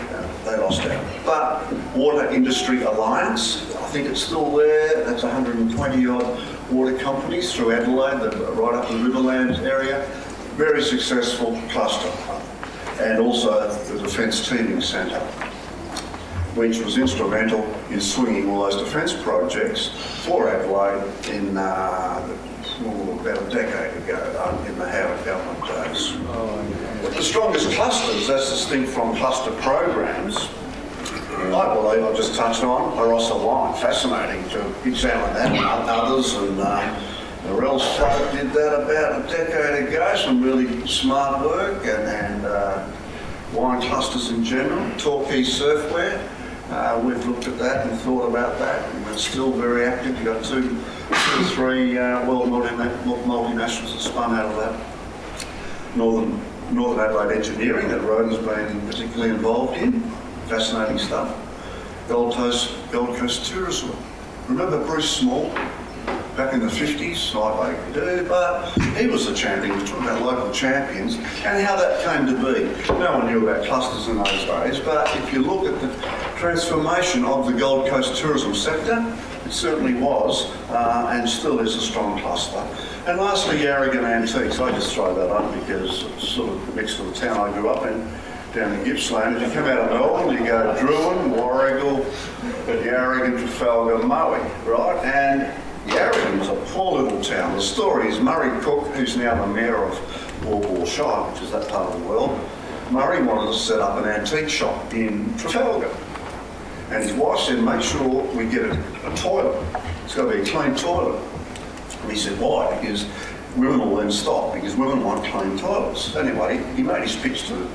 they lost out. But Water Industry Alliance, I think it's still there. That's 120 odd water companies through Adelaide, right up the Riverlands area. Very successful cluster. And also the Defence Teaming Centre, which was instrumental in swinging all those defence projects for Adelaide in about a decade ago in the Howard government days. The strongest clusters, as distinct from cluster programs, I believe I've just touched on Barossa Wine. Fascinating to examine that and others, and the Rels folk did that about a decade ago. Some really smart work, and wine clusters in general. Torquay Surfwear, we've looked at that and thought about that, and we're still very active. You've got two or three world multinationals that spun out of that. Northern Adelaide Engineering that Rodin's been particularly involved in. Fascinating stuff. Gold Coast Tourism. Remember Bruce Small back in the 50s? I do, but he was the champion. We're talking about local champions and how that came to be. No one knew about clusters in those days, but if you look at the transformation of the Gold Coast tourism sector, it certainly was and still is a strong cluster. And lastly, Yarragon Antiques. I just throw that up because it's sort of next to the town I grew up in, down in Gippsland. If you come out of Melbourne, you go Druin, Warragul, Yarragon, Trafalgar, Moe, right? And Yarragon was a poor little town. The story is Murray Cook, who's now the mayor of Warburg Shire, which is that part of the world. Murray wanted to set up an antique shop in Trafalgar. And his wife said, make sure we get a toilet. It's got to be a clean toilet. And he said, why? Because women will then stop, because women want clean toilets. Anyway, he made his pitch to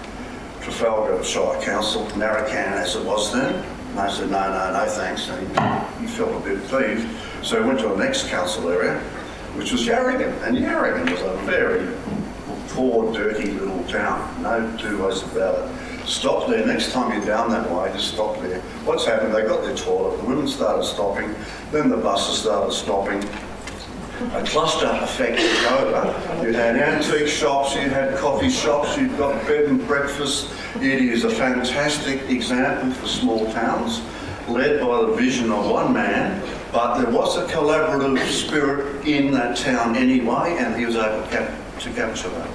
Trafalgar Shire Council, Narracana as it was then. And they said, no thanks. And he felt a bit peeved. So he went to the next council area, which was Yarragon. And Yarragon was a very poor, dirty little town. No two ways about it. Stop there. Next time you're down that way, just stop there. What's happened? They got their toilet. The women started stopping. Then the buses started stopping. A cluster effect took over. You had antique shops, you had coffee shops, you've got bed and breakfast. It is a fantastic example for small towns, led by the vision of one man, but there was a collaborative spirit in that town anyway, and he was able to capture that.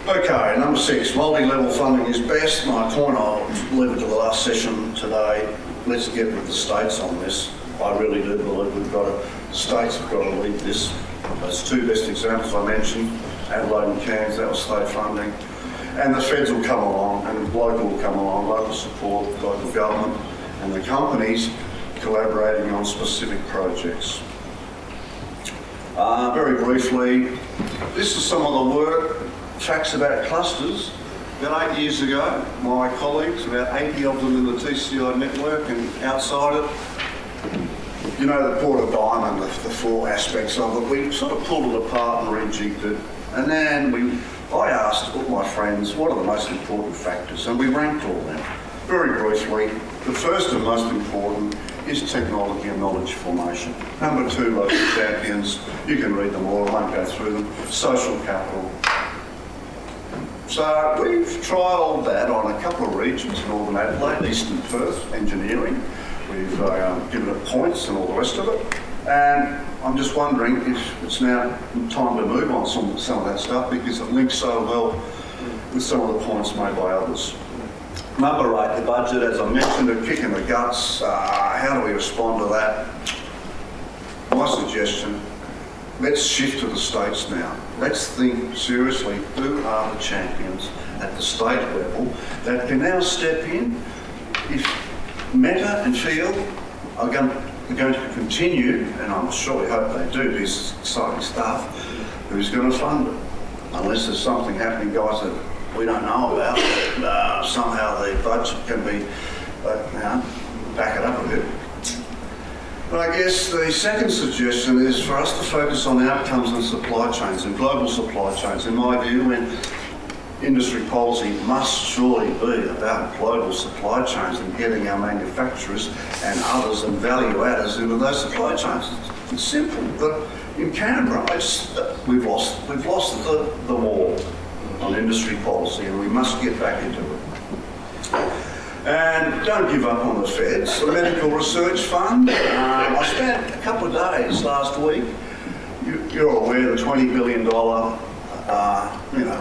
Okay, number 6, multi-level funding is best. My point, I'll leave it to the last session today. Let's get with the states on this. I really do believe the states have got to lead this. Those two best examples I mentioned, Adelaide and Cairns, that was state funding. And the feds will come along, and local will come along, local support, local government, and the companies collaborating on specific projects. Very briefly, this is some of the work, facts about clusters. About 8 years ago, my colleagues, about 80 of them in the TCI network and outside it, you know, the Port of Diamond, the 4 aspects of it, we sort of pulled it apart and rejigged it. And then I asked all my friends, what are the most important factors? And we ranked all them. Very briefly, the first and most important is technology and knowledge formation. Number 2, local champions. You can read them all, I won't go through them. Social capital. So we've trialled that on a couple of regions, Northern Adelaide, Eastern Perth, engineering. We've given it points and all the rest of it. And I'm just wondering if it's now time to move on some of that stuff, because it links so well with some of the points made by others. Number 8, the budget, as I mentioned, a kick in the guts. How do we respond to that? My suggestion, let's shift to the states now. Let's think seriously, who are the champions at the state level that can now step in if Meta and Field are going to continue, and I'm sure we hope they do, this exciting stuff. Who's going to fund it? Unless there's something happening, guys, that we don't know about. Somehow the budget can be, back it up a bit. But I guess the second suggestion is for us to focus on outcomes and supply chains and global supply chains. In my view, when industry policy must surely be about global supply chains and getting our manufacturers and others and value adders into those supply chains. It's simple, but in Canberra, we've lost the war on industry policy, and we must get back into it. And don't give up on the feds. The Medical Research Fund, I spent a couple of days last week. You're aware the $20 billion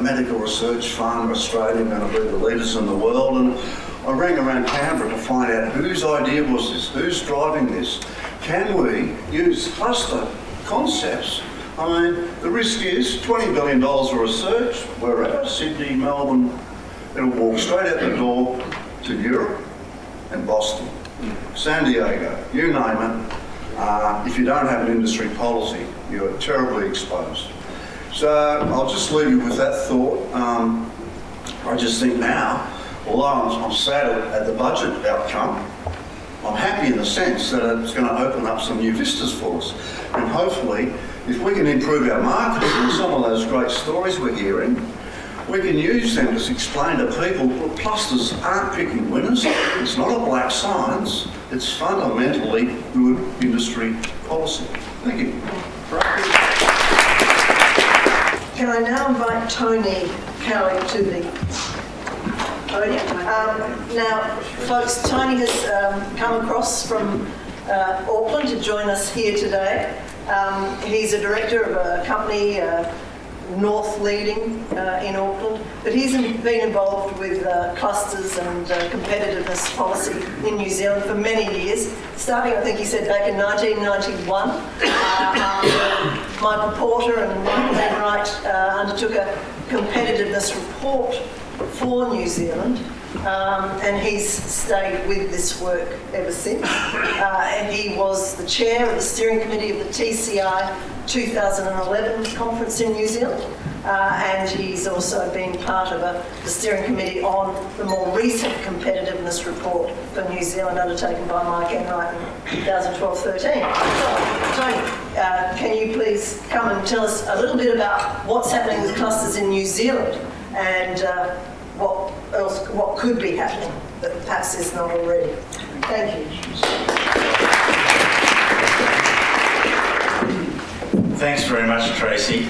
Medical Research Fund, Australia going to be the leaders in the world, and I rang around Canberra to find out whose idea was this, who's driving this. Can we use cluster concepts? I mean, the risk is $20 billion of research, wherever, Sydney, Melbourne, it'll walk straight out the door to Europe and Boston, San Diego, you name it. If you don't have an industry policy, you're terribly exposed. So I'll just leave you with that thought. I just think now, although I'm sad at the budget outcome, I'm happy in the sense that it's going to open up some new vistas for us. And hopefully, if we can improve our marketing and some of those great stories we're hearing, we can use them to explain to people that clusters aren't picking winners. It's not a black science. It's fundamentally good industry policy. Thank you. Can I now invite Tony Caughey to the podium? Now, folks, Tony has come across from Auckland to join us here today. He's a director of a company, North Leading in Auckland, but he's been involved with clusters and competitiveness policy in New Zealand for many years, starting, I think he said, back in 1991. Michael Porter and Michael Enright undertook a competitiveness report for New Zealand, and he's stayed with this work ever since. And he was the chair of the steering committee of the TCI 2011 conference in New Zealand, and he's also been part of the steering committee on the more recent competitiveness report for New Zealand undertaken by Mike Enright in 2012-13. So, Tony, can you please come and tell us a little bit about what's happening with clusters in New Zealand and what could be happening that perhaps is not already? Thank you. Thanks very much, Tracy.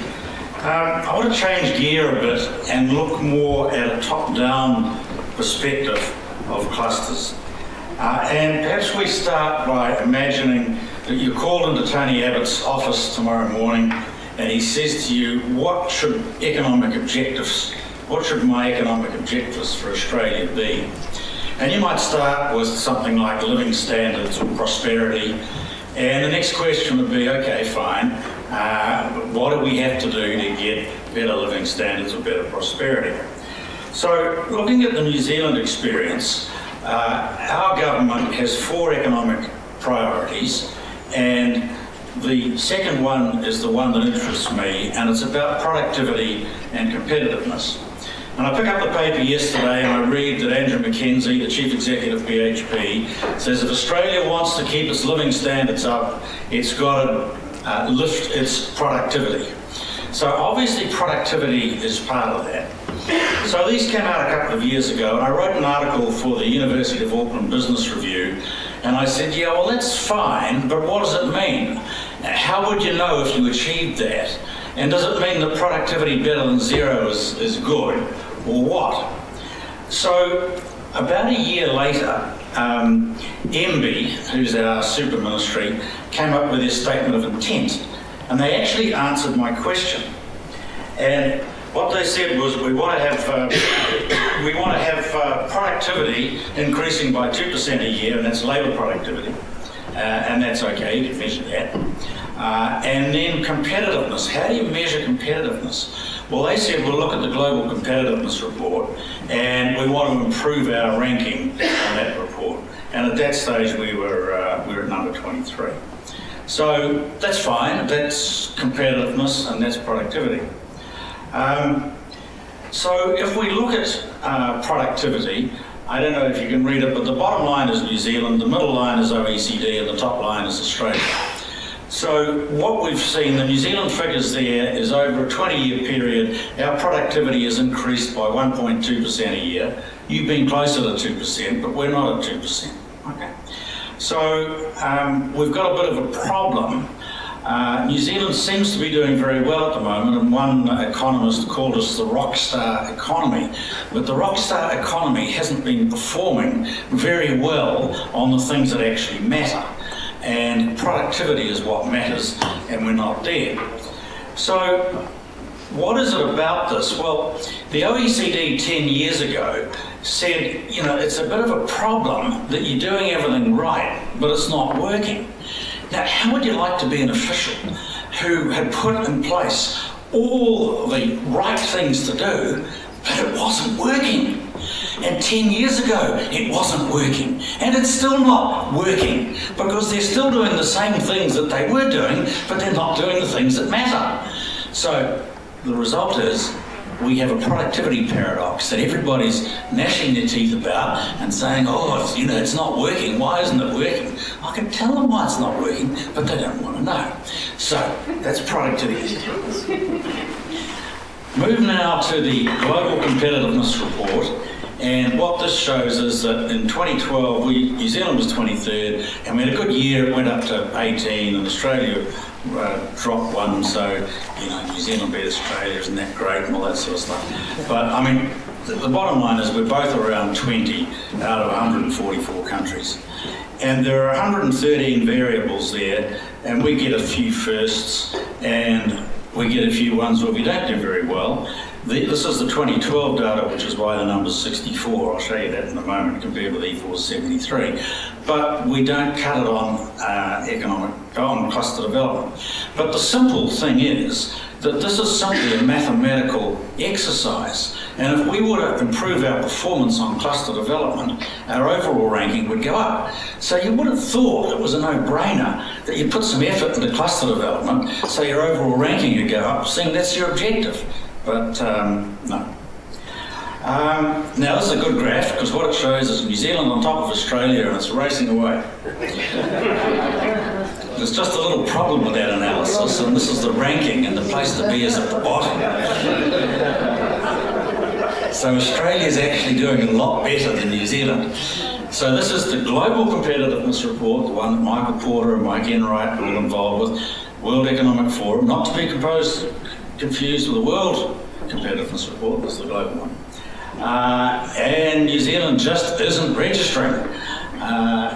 I want to change gear a bit and look more at a top-down perspective of clusters. And perhaps we start by imagining that you're called into Tony Abbott's office tomorrow morning and he says to you, what should my economic objectives for Australia be? And you might start with something like living standards or prosperity. And the next question would be, okay, fine, what do we have to do to get better living standards or better prosperity? So looking at the New Zealand experience, our government has 4 economic priorities, and the second one is the one that interests me, and it's about productivity and competitiveness. And I pick up the paper yesterday and I read that Andrew Mackenzie, the Chief Executive of BHP, says if Australia wants to keep its living standards up, it's got to lift its productivity. So obviously productivity is part of that. So these came out a couple of years ago, and I wrote an article for the University of Auckland Business Review, and I said, yeah, well, that's fine, but what does it mean? How would you know if you achieved that? And does it mean that productivity better than zero is good? or what? So about a year later, MB, who's our super ministry, came up with their statement of intent, and they actually answered my question. And what they said was, we want to have productivity increasing by 2% a year, and that's labour productivity, and that's okay, you can measure that. And then competitiveness. How do you measure competitiveness? Well, they said, we'll look at the Global Competitiveness Report, and we want to improve our ranking on that report. And at that stage, we were at number 23. So that's fine. That's competitiveness, and that's productivity. So if we look at productivity, I don't know if you can read it, but the bottom line is New Zealand, the middle line is OECD, and the top line is Australia. So what we've seen, the New Zealand figures there is over a 20-year period, our productivity has increased by 1.2% a year. You've been closer to 2%, but we're not at 2%. Okay. So we've got a bit of a problem. New Zealand seems to be doing very well at the moment, and one economist called us the rockstar economy. But the rockstar economy hasn't been performing very well on the things that actually matter. And productivity is what matters, and we're not there. So what is it about this? Well, the OECD 10 years ago said, you know, it's a bit of a problem that you're doing everything right, but it's not working. Now, how would you like to be an official who had put in place all the right things to do, but it wasn't working? And 10 years ago, it wasn't working. And it's still not working, because they're still doing the same things that they were doing, but they're not doing the things that matter. So the result is we have a productivity paradox that everybody's gnashing their teeth about and saying, oh, it's not working. Why isn't it working? I can tell them why it's not working, but they don't want to know. So that's productivity. Move now to the Global Competitiveness Report. And what this shows is that in 2012, New Zealand was 23rd, and we had a good year. It went up to 18, and Australia dropped one. So, New Zealand beat Australia, isn't that great, and all that sort of stuff. But I mean, the bottom line is we're both around 20 out of 144 countries. And there are 113 variables there, and we get a few firsts, and we get a few ones where we don't do very well. This is the 2012 data, which is why the number's 64. I'll show you that in a moment, compared with E4's 73. But we don't cut it on on cluster development. But the simple thing is that this is simply a mathematical exercise. And if we were to improve our performance on cluster development, our overall ranking would go up. So you would have thought it was a no-brainer that you put some effort into cluster development, so your overall ranking would go up, seeing that's your objective. But no. Now this is a good graph, because what it shows is New Zealand on top of Australia, and it's racing away. There's just a little problem with that analysis, and this is the ranking, and the place to be is at the bottom. So Australia's actually doing a lot better than New Zealand. So this is the Global Competitiveness Report, the one that Michael Porter and Mike Enright were involved with, World Economic Forum, not to be confused with the World Competitiveness Report, that's the global one. And New Zealand just isn't registering.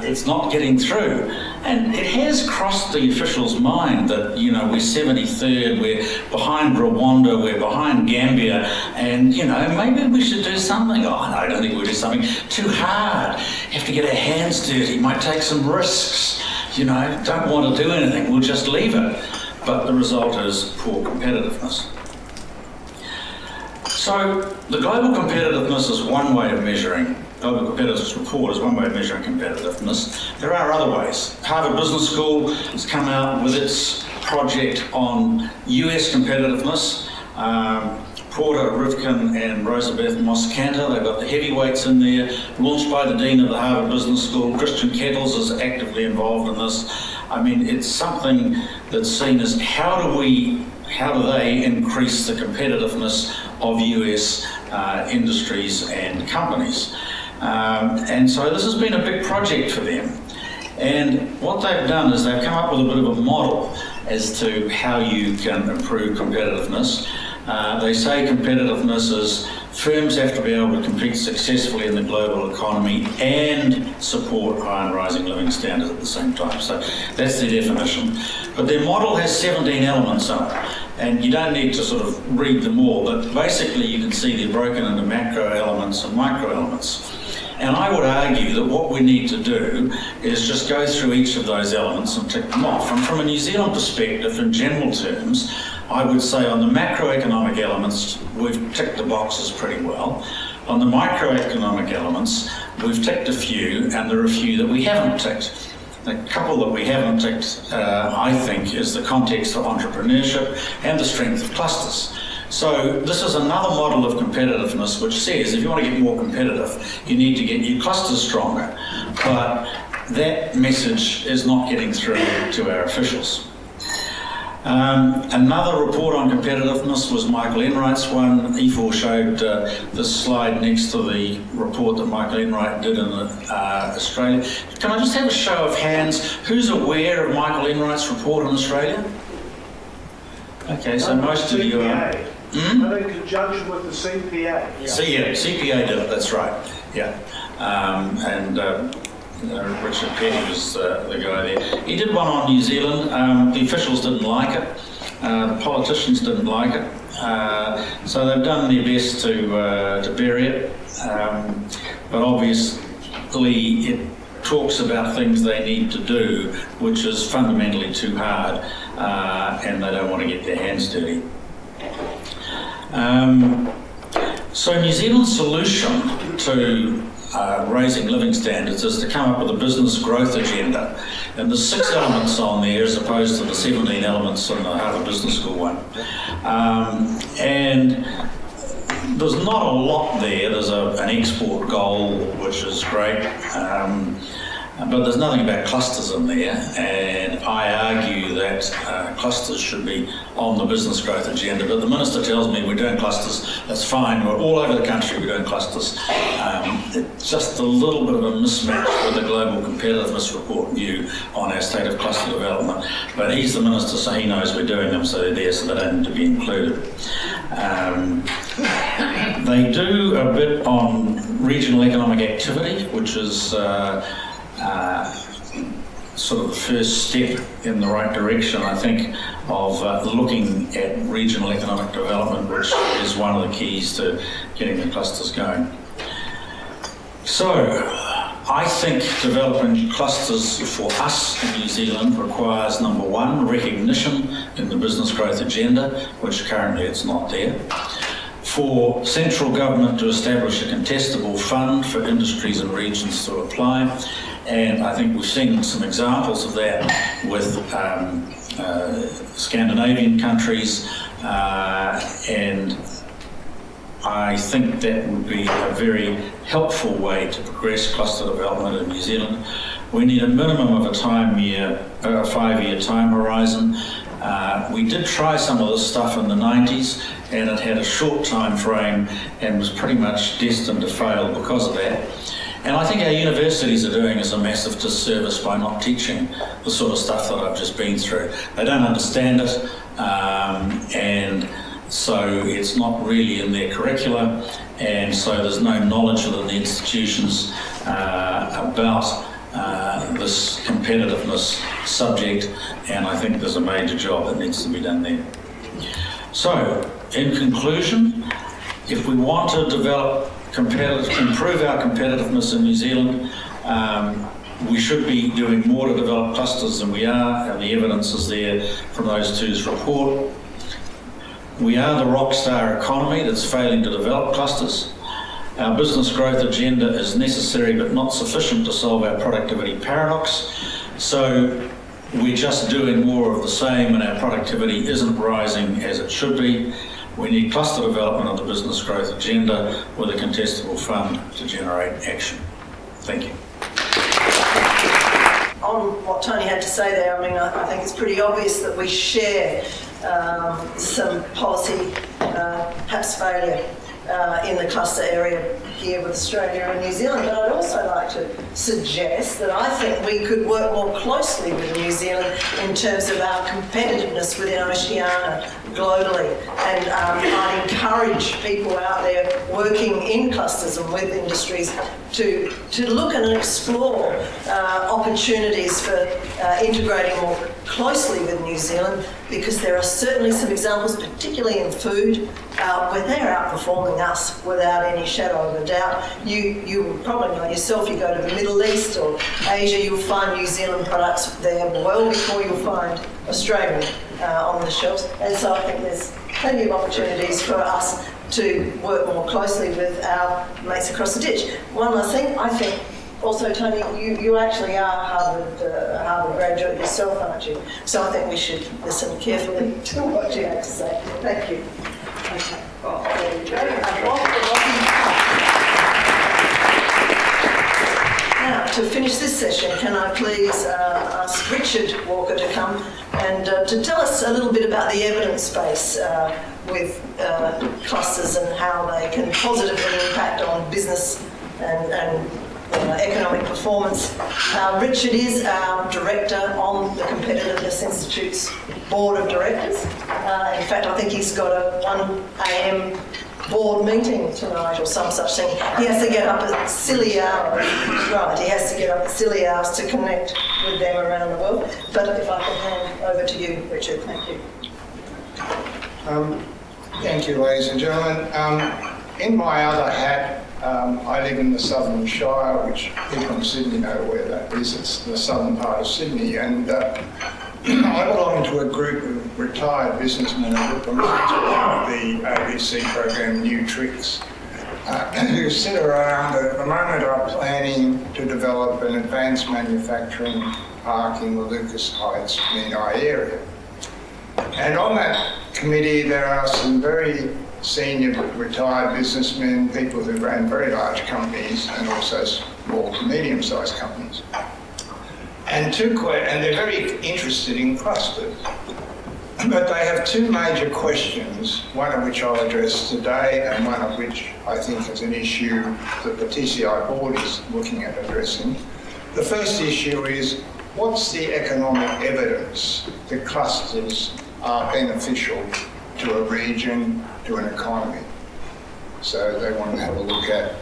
It's not getting through. And it has crossed the officials' mind that, we're 73rd, we're behind Rwanda, we're behind Gambia, and, maybe we should do something. Oh, no, I don't think we'll do something too hard. Have to get our hands dirty, might take some risks, don't want to do anything, we'll just leave it. But the result is poor competitiveness. So the global competitiveness is one way of measuring, Global Competitiveness Report is one way of measuring competitiveness. There are other ways. Harvard Business School has come out with its project on US competitiveness. Porter, Rivkin and Rosabeth Moss-Cantor, they've got the heavyweights in there, launched by the Dean of the Harvard Business School. Christian Kettles is actively involved in this. I mean, it's something that's seen as how do they increase the competitiveness of US industries and companies. And so this has been a big project for them. And what they've done is they've come up with a bit of a model as to how you can improve competitiveness. They say competitiveness is firms have to be able to compete successfully in the global economy and support high and rising living standards at the same time. So that's their definition. But their model has 17 elements in it, and you don't need to sort of read them all, but basically you can see they're broken into macro elements and micro elements. And I would argue that what we need to do is just go through each of those elements and tick them off. And from a New Zealand perspective, in general terms, I would say on the macroeconomic elements, we've ticked the boxes pretty well. On the microeconomic elements, we've ticked a few, and there are a few that we haven't ticked. The couple that we haven't ticked, I think, is the context for entrepreneurship and the strength of clusters. So this is another model of competitiveness which says if you want to get more competitive, you need to get your clusters stronger. But that message is not getting through to our officials. Another report on competitiveness was Michael Enright's one. He foreshowed this slide next to the report that Michael Enright did in Australia. Can I just have a show of hands? Who's aware of Michael Enright's report on Australia? Okay, so most of you are. But in conjunction with the CPA. CPA did it, that's right. Yeah. Richard Petty was the guy there. He did one on New Zealand. The officials didn't like it. The politicians didn't like it. So they've done their best to bury it. But obviously it talks about things they need to do, which is fundamentally too hard, and they don't want to get their hands dirty. So New Zealand's solution to raising living standards is to come up with a business growth agenda. And there's 6 elements on there as opposed to the 17 elements in the Harvard Business School one. And there's not a lot there. There's an export goal, which is great. But there's nothing about clusters in there, and I argue that clusters should be on the business growth agenda. But the Minister tells me we're doing clusters, that's fine, we're all over the country, we're doing clusters. It's just a little bit of a mismatch with the Global Competitiveness Report view on our state of cluster development. But he's the Minister, so he knows we're doing them, so they're there, so they don't need to be included. They do a bit on regional economic activity, which is sort of the first step in the right direction, I think, of looking at regional economic development, which is one of the keys to getting the clusters going. So, I think developing clusters for us in New Zealand requires, number one, recognition in the business growth agenda, which currently it's not there. For central government to establish a contestable fund for industries and regions to apply. And I think we've seen some examples of that with Scandinavian countries, and I think that would be a very helpful way to progress cluster development in New Zealand. We need a minimum of a 5-year time horizon. We did try some of this stuff in the 90s, and it had a short time frame and was pretty much destined to fail because of that. And I think our universities are doing us a massive disservice by not teaching the sort of stuff that I've just been through. They don't understand it, and so it's not really in their curricula, and so there's no knowledge within the institutions about this competitiveness subject, and I think there's a major job that needs to be done there. So, in conclusion, if we want to improve our competitiveness in New Zealand, we should be doing more to develop clusters than we are, and the evidence is there from those two's report. We are the rockstar economy that's failing to develop clusters. Our business growth agenda is necessary but not sufficient to solve our productivity paradox. So we're just doing more of the same and our productivity isn't rising as it should be. We need cluster development of the business growth agenda with a contestable fund to generate action. Thank you. On what Tony had to say there, I mean, I think it's pretty obvious that we share some policy perhaps failure in the cluster area. here with Australia and New Zealand, but I'd also like to suggest that I think we could work more closely with New Zealand in terms of our competitiveness within Oceania globally. And I'd encourage people out there working in clusters and with industries to look and explore opportunities for integrating more closely with New Zealand, because there are certainly some examples, particularly in food, where they're outperforming us without any shadow of a doubt. You will probably know yourself, you go to the Middle East or Asia, you'll find New Zealand products there well before you'll find Australian on the shelves. And so I think there's plenty of opportunities for us to work more closely with our mates across the ditch. One last thing, I think also, Tony, you actually are Harvard graduate yourself, aren't you? So I think we should listen carefully to what you have to say. Thank you. Okay. Oh, there you go. Now, to finish this session, can I please ask Richard Walker to come and to tell us a little bit about the evidence base with clusters and how they can positively impact on business and economic performance. Richard is our director on the Competitiveness Institute's board of directors. In fact, I think he's got a 1 a.m. board meeting tonight or some such thing. He has to get up at silly hours. Right, he has to get up at silly hours to connect with them around the world. But if I can hand over to you, Richard, thank you. Thank you, ladies and gentlemen. In my other hat, I live in the Southern Shire, which people in Sydney know where that is. It's the southern part of Sydney, and I belong to a group of retired businessmen who promote the ABC program New Tricks, who sit around. At the moment are planning to develop an advanced manufacturing park in the Lucas Heights, Menai area. And on that committee there are some very senior retired businessmen, people who ran very large companies and also small to medium-sized companies. And they're very interested in clusters. But they have two major questions, one of which I'll address today and one of which I think is an issue that the TCI board is looking at addressing. The first issue is, what's the economic evidence that clusters are beneficial to a region, to an economy? So they want to have a look at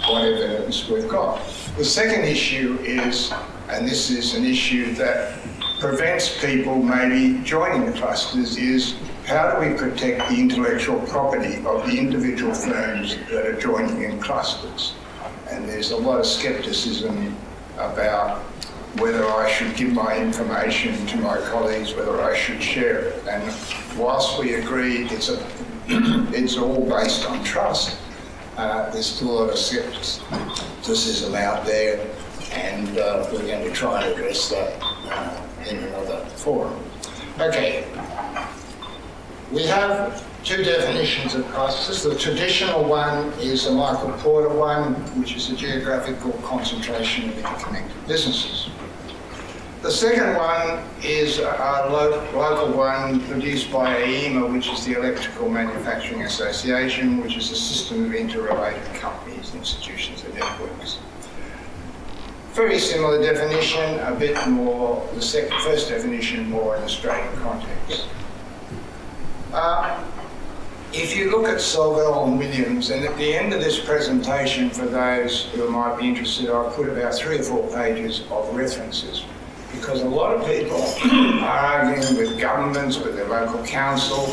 what evidence we've got. The second issue is, and this is an issue that prevents people maybe joining the clusters, is how do we protect the intellectual property of the individual firms that are joining in clusters? And there's a lot of scepticism about whether I should give my information to my colleagues, whether I should share it. And whilst we agree it's all based on trust, there's still a lot of scepticism out there, and we're going to try and address that in another forum. Okay, we have two definitions of clusters. The traditional one is a Michael Porter one, which is a geographical concentration of interconnected businesses. The second one is a local one produced by AEMA, which is the Electrical Manufacturing Association, which is a system of interrelated companies, institutions and networks. Very similar definition, a bit more, the first definition more in Australian context. If you look at Solvell and Williams, and at the end of this presentation, for those who might be interested, I've put about 3 or 4 pages of references, because a lot of people are arguing with governments, with their local council,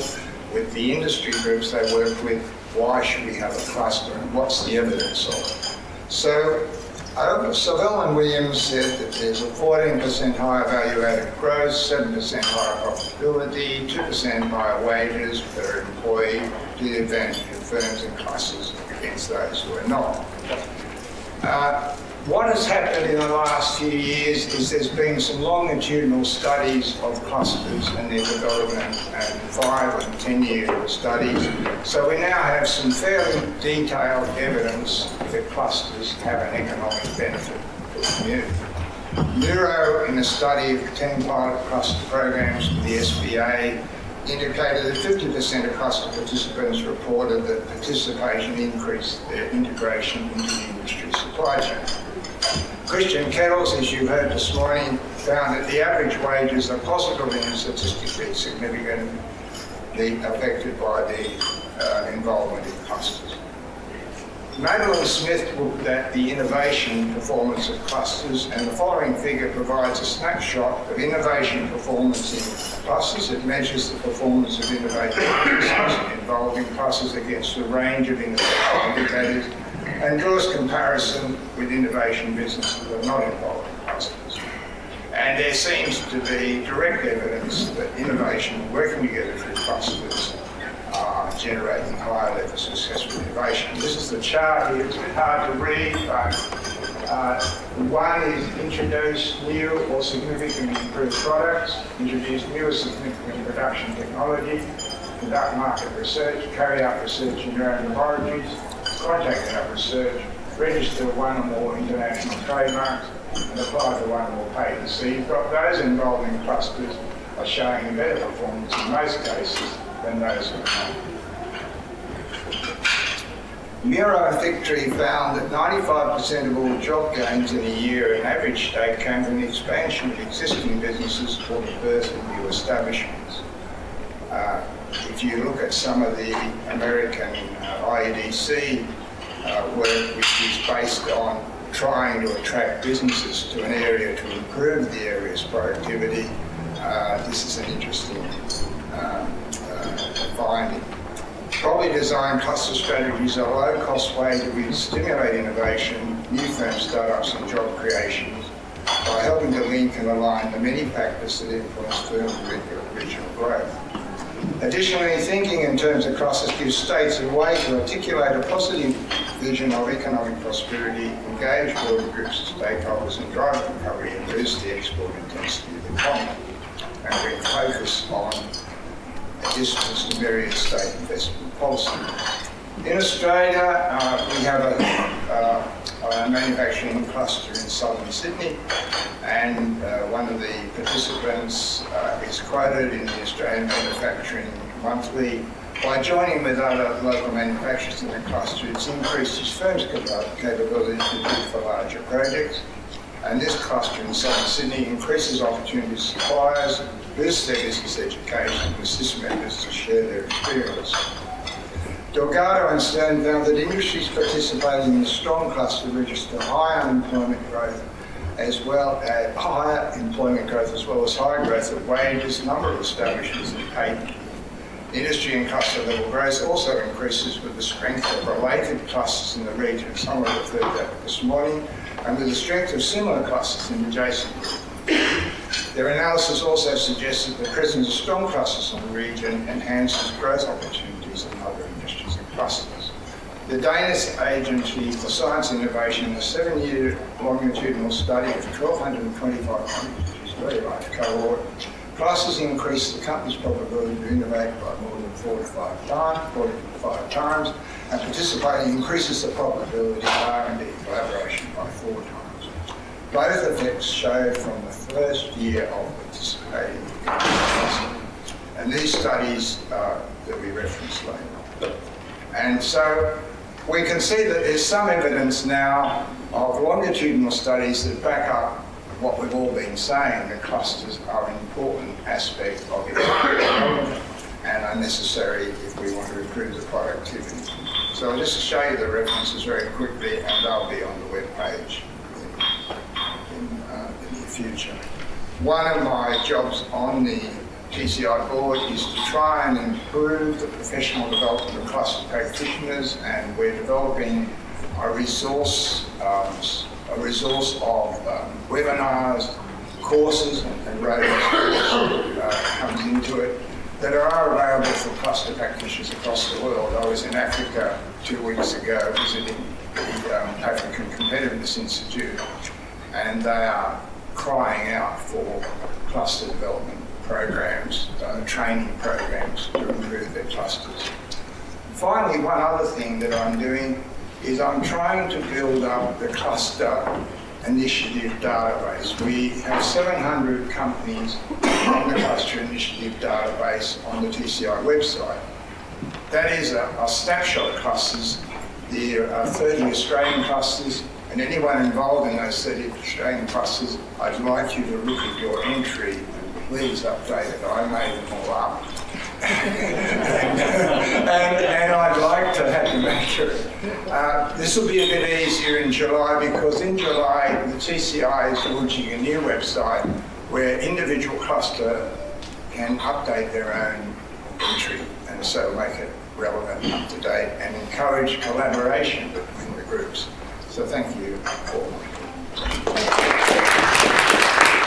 with the industry groups they work with, why should we have a cluster and what's the evidence of it? So Solvell and Williams said that there's a 14% higher value-added growth, 7% higher profitability, 2% higher wages per employee to the advantage of firms and clusters against those who are not. What has happened in the last few years is there's been some longitudinal studies of clusters and their development, and 5 and 10-year studies. So we now have some fairly detailed evidence that clusters have an economic benefit for the community. Neuro, in a study of 10 pilot cluster programs with the SBA, indicated that 50% of cluster participants reported that participation increased their integration into the industry supply chain. Christian Kettles, as you heard this morning, found that the average wages are possibly and statistically significantly affected by the involvement in clusters. Mabel and Smith looked at the innovation performance of clusters, and the following figure provides a snapshot of innovation performance in clusters. It measures the performance of innovative businesses involving clusters against a range of innovation indicators and draws comparison with innovation businesses that are not involved in clusters. And there seems to be direct evidence that innovation working together through clusters are generating higher levels of successful innovation. This is the chart here. It's a bit hard to read, but one is introduce new or significantly improved products, introduce new or significant production technology, conduct market research, carry out research in your own laboratories, contract out research, register one or more international trademarks, and apply for one or more patents. So you've got those involving clusters are showing a better performance in most cases than those who are not. Miro and Victory found that 95% of all job gains in a year in average state came from the expansion of existing businesses or the birth of new establishments. If you look at some of the American IEDC work, which is based on trying to attract businesses to an area to improve the area's productivity, this is an interesting finding. Properly designed cluster strategies are a low-cost way to stimulate innovation, new firm startups and job creations by helping to link and align the many factors that influence firm regional growth. Additionally, thinking in terms of clusters gives states a way to articulate a positive vision of economic prosperity, engage broader groups of stakeholders and drive recovery and boost the export intensity of the economy, and bring focus on additions to various state investment policy. In Australia, we have a manufacturing cluster in southern Sydney, and one of the participants is quoted in the Australian Manufacturing Monthly. By joining with other local manufacturers in the cluster, it's increased its firm's capability to bid for larger projects. And this cluster in southern Sydney increases opportunities for suppliers, boosts their business education, and assists members to share their experience. Delgado and Stern found that industries participating in the strong cluster register higher employment growth as well as higher employment growth as well as high growth of wages, number of establishments and pay. Industry and cluster level growth also increases with the strength of related clusters in the region. Someone referred to that this morning, and with the strength of similar clusters in adjacent regions. Their analysis also suggests that the presence of strong clusters in the region enhances growth opportunities in other industries and clusters. The Danish Agency for Science and Innovation, in a 7-year longitudinal study of 1,225 countries, which is a very large cohort, clusters increase the company's probability to innovate by more than 4 to 5 times, and participating increases the probability of R&D collaboration by 4 times. Both effects showed from the first year of participating in the cluster. And these studies that we reference later. And so we can see that there's some evidence now of longitudinal studies that back up what we've all been saying, that clusters are an important aspect of economic development and are necessary if we want to improve the productivity. So I'll just show you the references very quickly, and they'll be on the web page in the future. One of my jobs on the TCI board is to try and improve the professional development of cluster practitioners, and we're developing a resource of webinars, courses, and Rodin comes into it, that are available for cluster practitioners across the world. I was in Africa 2 weeks ago visiting the African Competitiveness Institute, and they are crying out for cluster development programs, training programs to improve their clusters. Finally, one other thing that I'm doing is I'm trying to build up the cluster Initiative database. We have 700 companies on the Cluster Initiative database on the TCI website. That is a snapshot of clusters. There are 30 Australian clusters, and anyone involved in those 30 Australian clusters, I'd like you to look at your entry and please update it. I made them all up. and I'd like to have them accurate. This will be a bit easier in July, because in July the TCI is launching a new website where individual cluster can update their own entry, and so make it relevant, up to date, and encourage collaboration between the groups. So thank you all.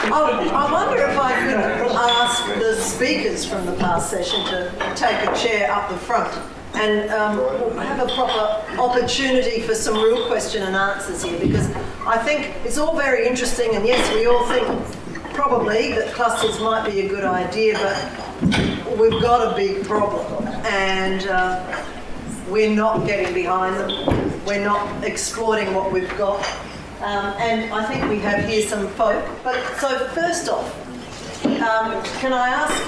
I wonder if I could ask the speakers from the past session to take a chair up the front and have a proper opportunity for some real question and answers here, because I think it's all very interesting, and yes, we all think probably that clusters might be a good idea, but we've got a big problem, and we're not getting behind them. We're not exploiting what we've got. And I think we have here some folk. But so first off, can I ask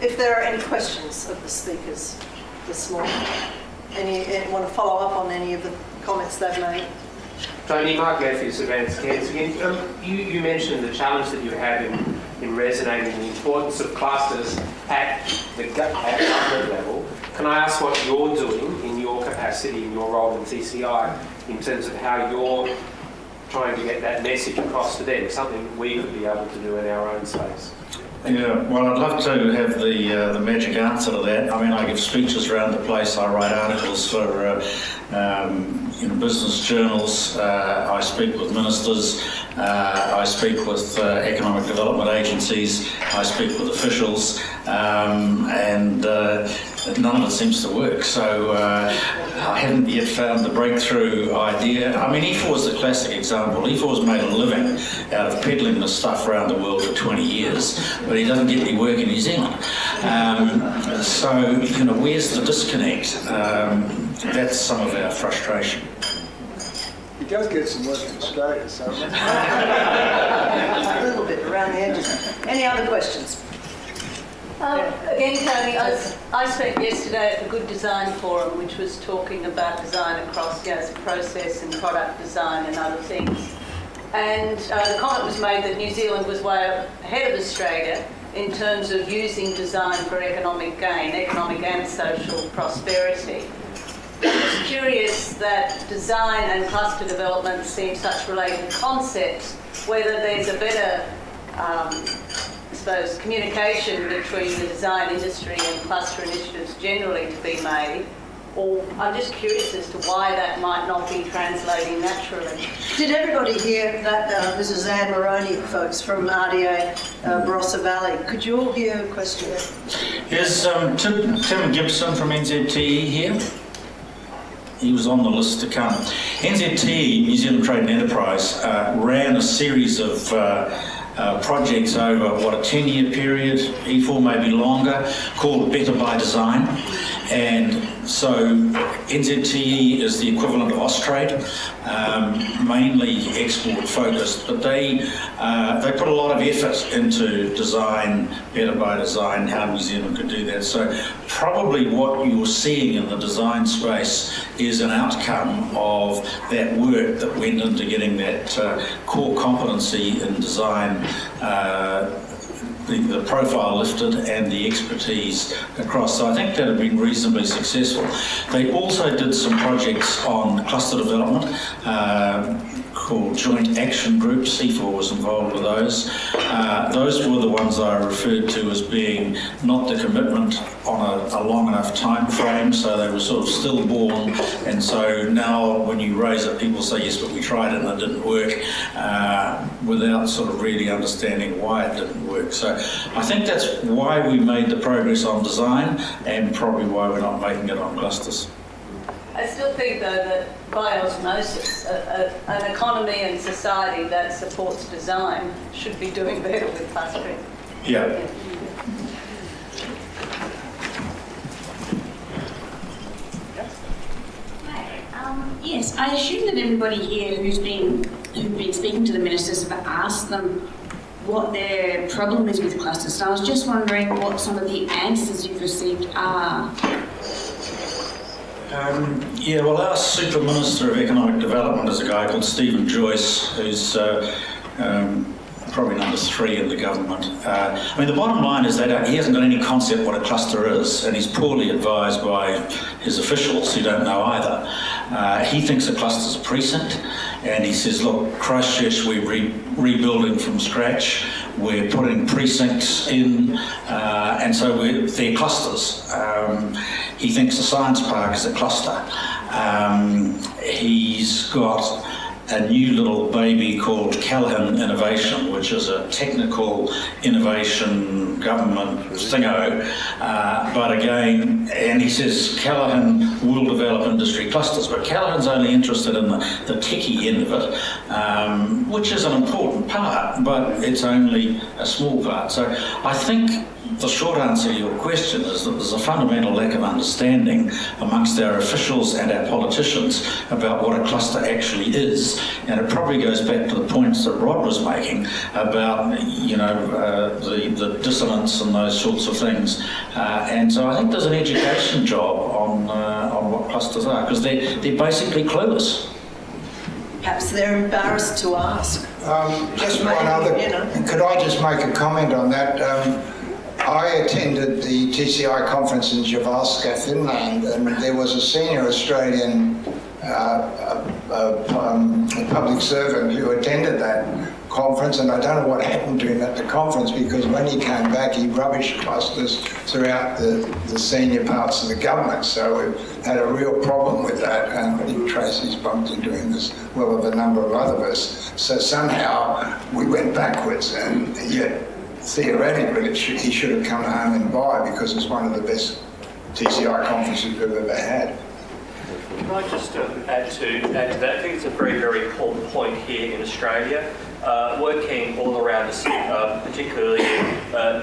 if there are any questions of the speakers this morning? Any want to follow up on any of the comments they've made? Tony, Mark Matthews, Advanced Cares again. You mentioned the challenge that you have in resonating the importance of clusters at government level. Can I ask what you're doing in your capacity, in your role in TCI, in terms of how you're trying to get that message across to them, something we could be able to do in our own space? Yeah, well, I'd love to have the magic answer to that. I mean, I give speeches around the place. I write articles for business journals. I speak with ministers. I speak with economic development agencies. I speak with officials, and none of it seems to work. So I haven't yet found the breakthrough idea. I mean, IFA was the classic example. IFA has made a living out of peddling this stuff around the world for 20 years, but he doesn't get any work in New Zealand. So, where's the disconnect? That's some of our frustration. He does get some work in Australia, so... A little bit around the edges. Any other questions? Again, Tony, I spoke yesterday at the Good Design Forum, which was talking about design across process and product design and other things. And the comment was made that New Zealand was way ahead of Australia in terms of using design for economic gain, economic and social prosperity. I'm just curious that design and cluster development seem such related concepts, whether there's a better communication between the design industry and cluster initiatives generally to be made, or I'm just curious as to why that might not be translating naturally. Did everybody hear that? This is Anne Moroney, folks, from RDA Barossa Valley. Could you all hear a question? Is Tim Gibson from NZTE here? He was on the list to come. NZTE, New Zealand Trade and Enterprise, ran a series of projects over, a 10-year period, E4 maybe longer, called Better by Design. And so NZTE is the equivalent of Austrade, mainly export focused, but they put a lot of effort into design, Better by Design, how New Zealand could do that. So probably what you're seeing in the design space is an outcome of that work that went into getting that core competency in design, the profile lifted and the expertise across. So I think that have been reasonably successful. They also did some projects on cluster development called joint action groups. CIFA was involved with those. Those were the ones I referred to as being not the commitment on a long enough time frame, so they were sort of stillborn, and so now when you raise it, people say, yes, but we tried it and it didn't work, without sort of really understanding why it didn't work. So I think that's why we made the progress on design, and probably why we're not making it on clusters. I still think, though, that by osmosis, an economy and society that supports design should be doing better with clustering. Yeah. Yes, I assume that everybody here who's who've been speaking to the ministers have asked them what their problem is with clusters. And I was just wondering what some of the answers you've received are. Yeah, well, our Super Minister of Economic Development is a guy called Stephen Joyce, who's probably number 3 in the government. I mean, the bottom line is that he hasn't got any concept what a cluster is, and he's poorly advised by his officials who don't know either. He thinks a cluster is a precinct, and he says, look, Christchurch, we're rebuilding from scratch, we're putting precincts in, and so they're clusters. He thinks a science park is a cluster. He's got a new little baby called Caughey Innovation, which is a technical innovation government thingo. But again, and he says Caughey will develop industry clusters, but Caughey's only interested in the techie end of it, which is an important part, but it's only a small part. So I think the short answer to your question is that there's a fundamental lack of understanding amongst our officials and our politicians about what a cluster actually is, and it probably goes back to the points that Rod was making about, you know, the dissonance and those sorts of things. And so I think there's an education job on what clusters are, because they're basically clueless. Perhaps they're embarrassed to ask. Just one other, could I just make a comment on that? I attended the TCI conference in Jyväskylä, Finland, and there was a senior Australian public servant who attended that conference, and I don't know what happened to him at the conference, because when he came back he rubbished clusters throughout the senior parts of the government, so we had a real problem with that, and I think Tracy's bumped into him as well as a number of other of us. So somehow we went backwards, and yet theoretically he should have come home and buy, because it's one of the best TCI conferences we've ever had. Can I just add to that? I think it's a very, very important point here in Australia. Working all around, particularly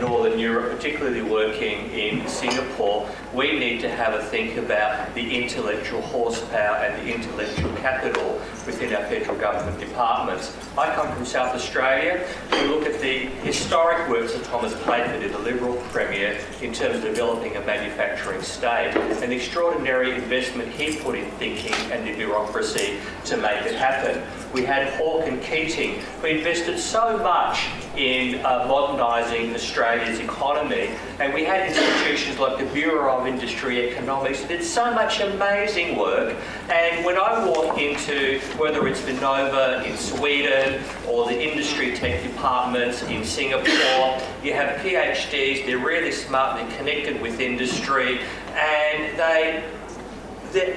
Northern Europe, particularly working in Singapore, we need to have a think about the intellectual horsepower and the intellectual capital within our federal government departments. I come from South Australia. We look at the historic works of Thomas Playford, the Liberal Premier, in terms of developing a manufacturing state, and the extraordinary investment he put in thinking and the bureaucracy to make it happen. We had Hawke and Keating, who invested so much in modernising Australia's economy, and we had institutions like the Bureau of Industry Economics that did so much amazing work. And when I walk into, whether it's Vinnova in Sweden or the industry tech departments in Singapore, you have PhDs, they're really smart, they're connected with industry, and they're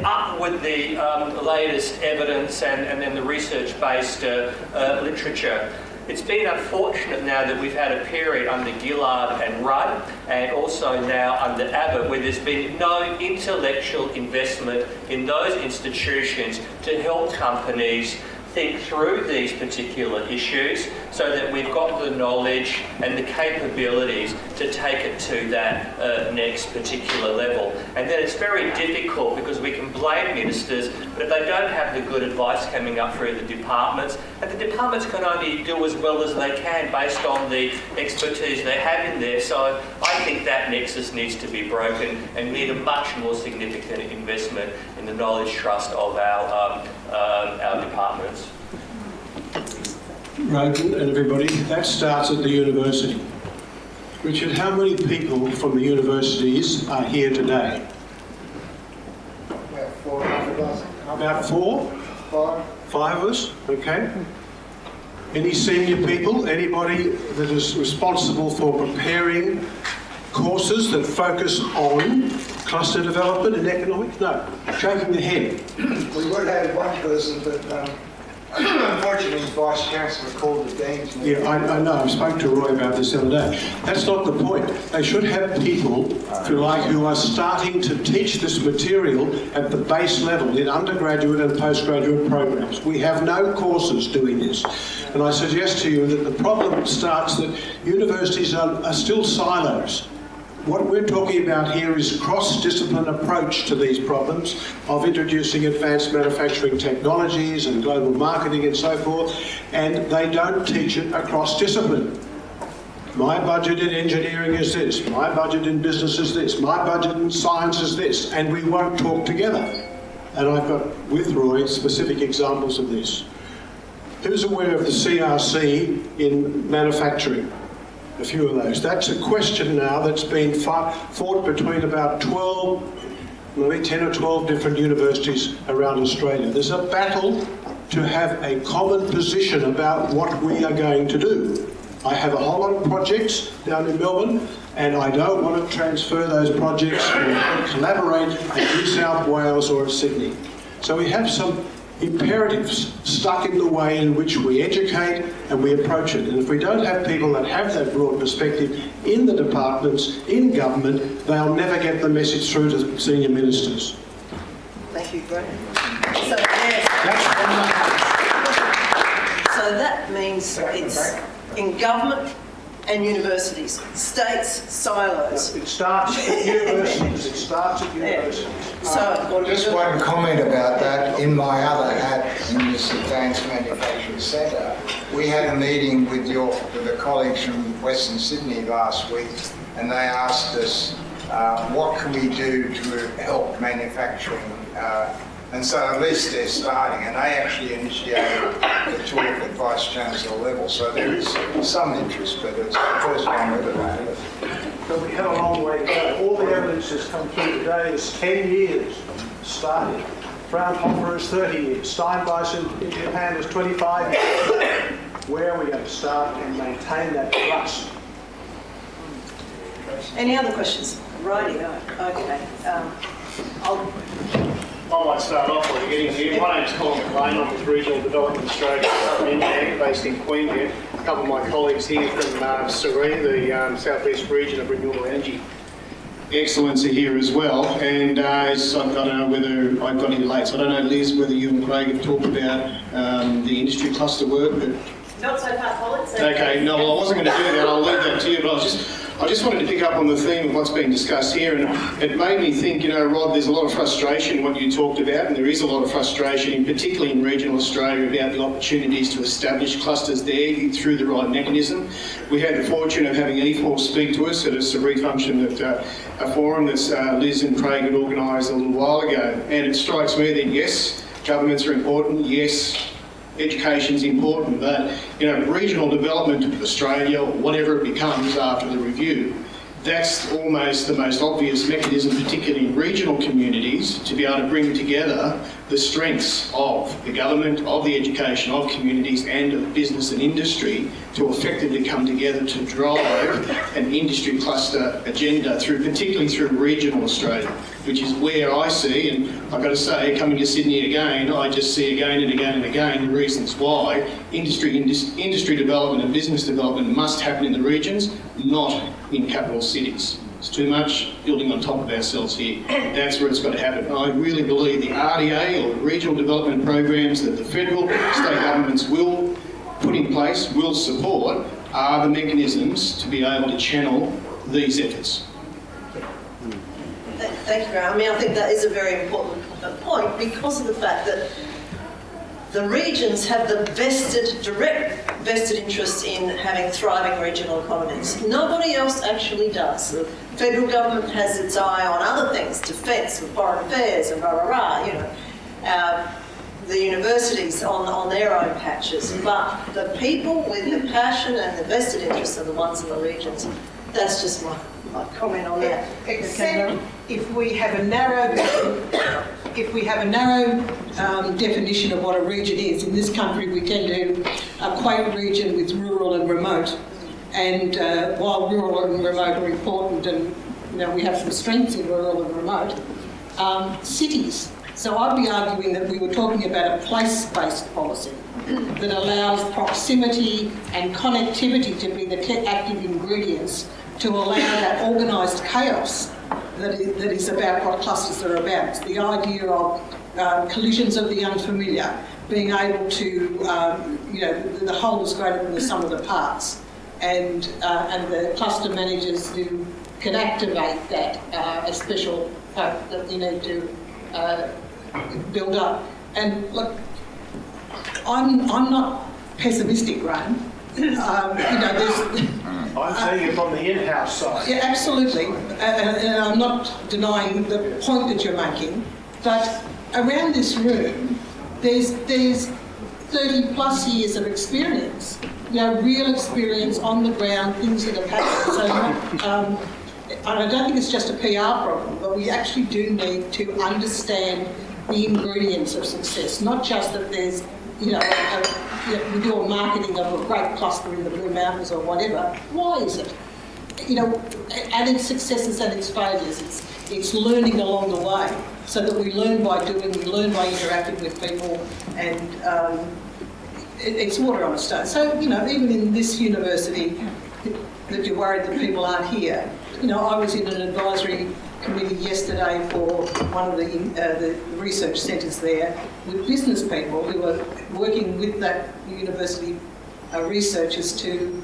up with the latest evidence and then the research-based literature. It's been unfortunate now that we've had a period under Gillard and Rudd, and also now under Abbott, where there's been no intellectual investment in those institutions to help companies think through these particular issues, so that we've got the knowledge and the capabilities to take it to that next particular level. And then it's very difficult, because we can blame ministers, but if they don't have the good advice coming up through the departments, and the departments can only do as well as they can based on the expertise they have in there. So I think that nexus needs to be broken, and we need a much more significant investment in the knowledge trust of our departments. Rodin and everybody, that starts at the university. Richard, how many people from the universities are here today? About 400 of us. About 4? 5. 5 of us, okay. Any senior people? Anybody that is responsible for preparing courses that focus on cluster development and economics? No, shaking the head. We would have one person, but unfortunately his Vice Chancellor called the Dean's meeting. Yeah, I know. I spoke to Roy about this the other day. That's not the point. They should have people, if you like, who are starting to teach this material at the base level in undergraduate and postgraduate programs. We have no courses doing this. And I suggest to you that the problem starts that universities are still silos. What we're talking about here is cross-discipline approach to these problems of introducing advanced manufacturing technologies and global marketing and so forth, and they don't teach it across discipline. My budget in engineering is this, my budget in business is this, my budget in science is this, and we won't talk together. And I've got, with Roy, specific examples of this. Who's aware of the CRC in manufacturing? A few of those. That's a question now that's been fought between about 12, maybe 10 or 12 different universities around Australia. There's a battle to have a common position about what we are going to do. I have a whole lot of projects down in Melbourne, and I don't want to transfer those projects or collaborate at New South Wales or at Sydney. So we have some imperatives stuck in the way in which we educate and we approach it. And if we don't have people that have that broad perspective in the departments, in government, they'll never get the message through to senior ministers. Thank you, Graham. So, yes. So that means it's in government and universities, states, silos. It starts at universities. It starts at universities. So, Just one comment about that. In my other hat in this Advanced Manufacturing Centre, we had a meeting with the colleagues from Western Sydney last week, and they asked us what can we do to help manufacturing. And so at least they're starting, and they actually initiated the talk at Vice-Chancellor level. So there is some interest, but it's the first one we've ever had. But we have a long way to go. All the evidence that's come through today is 10 years started. Fraunhofer is 30 years. Steinbeiß in Japan is 25 years. Where are we going to start and maintain that trust? any other questions? Righty, okay. I might start off by getting here. My name's Colin McLean. I'm with Regional Development Australia, engineer based in Queensland. A couple of my colleagues here from Surrey, the southeast region of renewable energy excellence, are here as well. And I don't know whether I got in late, so I don't know, Liz, whether you and Craig have talked about the industry cluster work. But Not so far, Colin. okay, no, well, I wasn't going to do that. I'll leave that to you, but I just wanted to pick up on the theme of what's being discussed here, and it made me think, Rod, there's a lot of frustration in what you talked about, and there is a lot of frustration, particularly in regional Australia, about the opportunities to establish clusters there through the right mechanism. We had the fortune of having E4 speak to us at a Surrey function at a forum that Liz and Craig had organised a little while ago, and it strikes me that yes, governments are important, yes, education's important, but regional development of Australia, or whatever it becomes after the review, that's almost the most obvious mechanism, particularly in regional communities, to be able to bring together the strengths of the government, of the education, of communities, and of business and industry to effectively come together to drive an industry cluster agenda particularly through regional Australia, which is where I see, and I've got to say, coming to Sydney again, I just see again and again and again the reasons why industry development and business development must happen in the regions, not in capital cities. It's too much building on top of ourselves here. That's where it's got to happen. I really believe the RDA, or regional development programs that the federal, state governments will put in place, will support, are the mechanisms to be able to channel these efforts. Thank you, Graham. I think that is a very important point because of the fact that the regions have the direct vested interest in having thriving regional economies. Nobody else actually does. The federal government has its eye on other things, defence and foreign affairs and the universities on their own patches. But the people with the passion and the vested interest are the ones in the regions. That's just my comment on that. Except if we have a narrow definition of what a region is. In this country, we tend to equate region with rural and remote. And while rural and remote are important, and we have some strengths in rural and remote, cities. So I'd be arguing that we were talking about a place-based policy that allows proximity and connectivity to be the active ingredients to allow that organised chaos that is about what clusters are about. It's the idea of collisions of the unfamiliar, being able to, the whole is greater than the sum of the parts, and the cluster managers who can activate that a special hope that we need to build up. And look, I'm not pessimistic, Rodin. There's. I'm saying it from the in-house side. Yeah, absolutely, and I'm not denying the point that you're making, but around this room, there's 30 plus years of experience, real experience on the ground, things that have happened. So I don't think it's just a PR problem, but we actually do need to understand the ingredients of success, not just that there's, we do a marketing of a great cluster in the Blue Mountains or whatever. Why is it? And its successes and its failures. It's learning along the way, so that we learn by doing, we learn by interacting with people, and it's water on a stone. So, even in this university, that you're worried that people aren't here. I was in an advisory committee yesterday for one of the research centres there with business people who are working with that university researchers to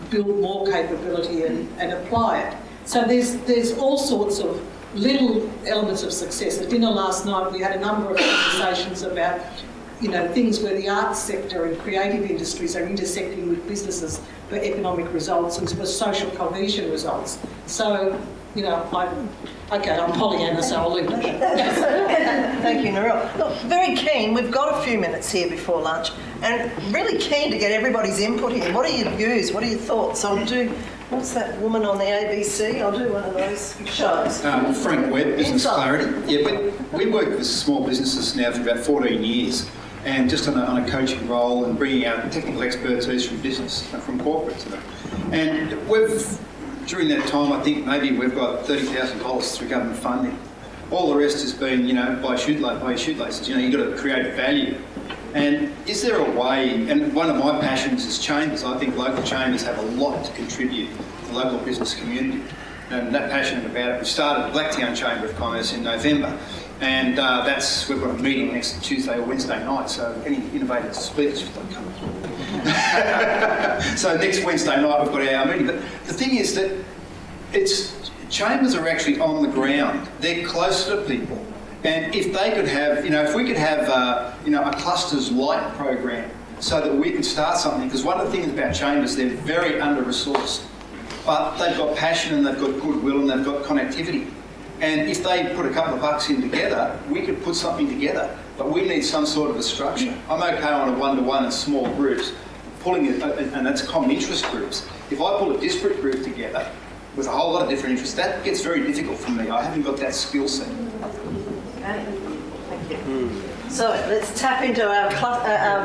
build more capability and apply it. So there's all sorts of little elements of success. At dinner last night we had a number of conversations about things where the arts sector and creative industries are intersecting with businesses for economic results and for social cohesion results. So, I'm Pollyanna, so I'll leave it at that. Thank you, Narelle. Look, very keen. We've got a few minutes here before lunch, and really keen to get everybody's input here. What are your views? What are your thoughts? I'll do. What's that woman on the ABC? I'll do one of those shows. Frank Webb, Business Inside. Clarity. Yeah, we work with small businesses now for about 14 years, and just on a coaching role and bringing out technical expertise from business, from corporates. And during that time, I think maybe we've got $30,000 through government funding. All the rest has been, by your shoelaces. You've got to create value. And is there a way, and one of my passions is chambers. I think local chambers have a lot to contribute to the local business community. And that passionate about it. We started Blacktown Chamber of Commerce in November. And we've got a meeting next Tuesday or Wednesday night, so any innovative speakers you'd like to come. So next Wednesday night we've got our meeting. But the thing is that chambers are actually on the ground. They're closer to people. And if they could have, if we could have, a clusters light program so that we could start something, because one of the things about chambers, they're very under-resourced, but they've got passion and they've got goodwill and they've got connectivity. And if they put a couple of bucks in together, we could put something together. But we need some sort of a structure. I'm okay on a one-to-one in small groups, pulling it, and that's common interest groups. If I pull a disparate group together with a whole lot of different interests, that gets very difficult for me. I haven't got that skill set. Okay. Thank you. So let's tap into our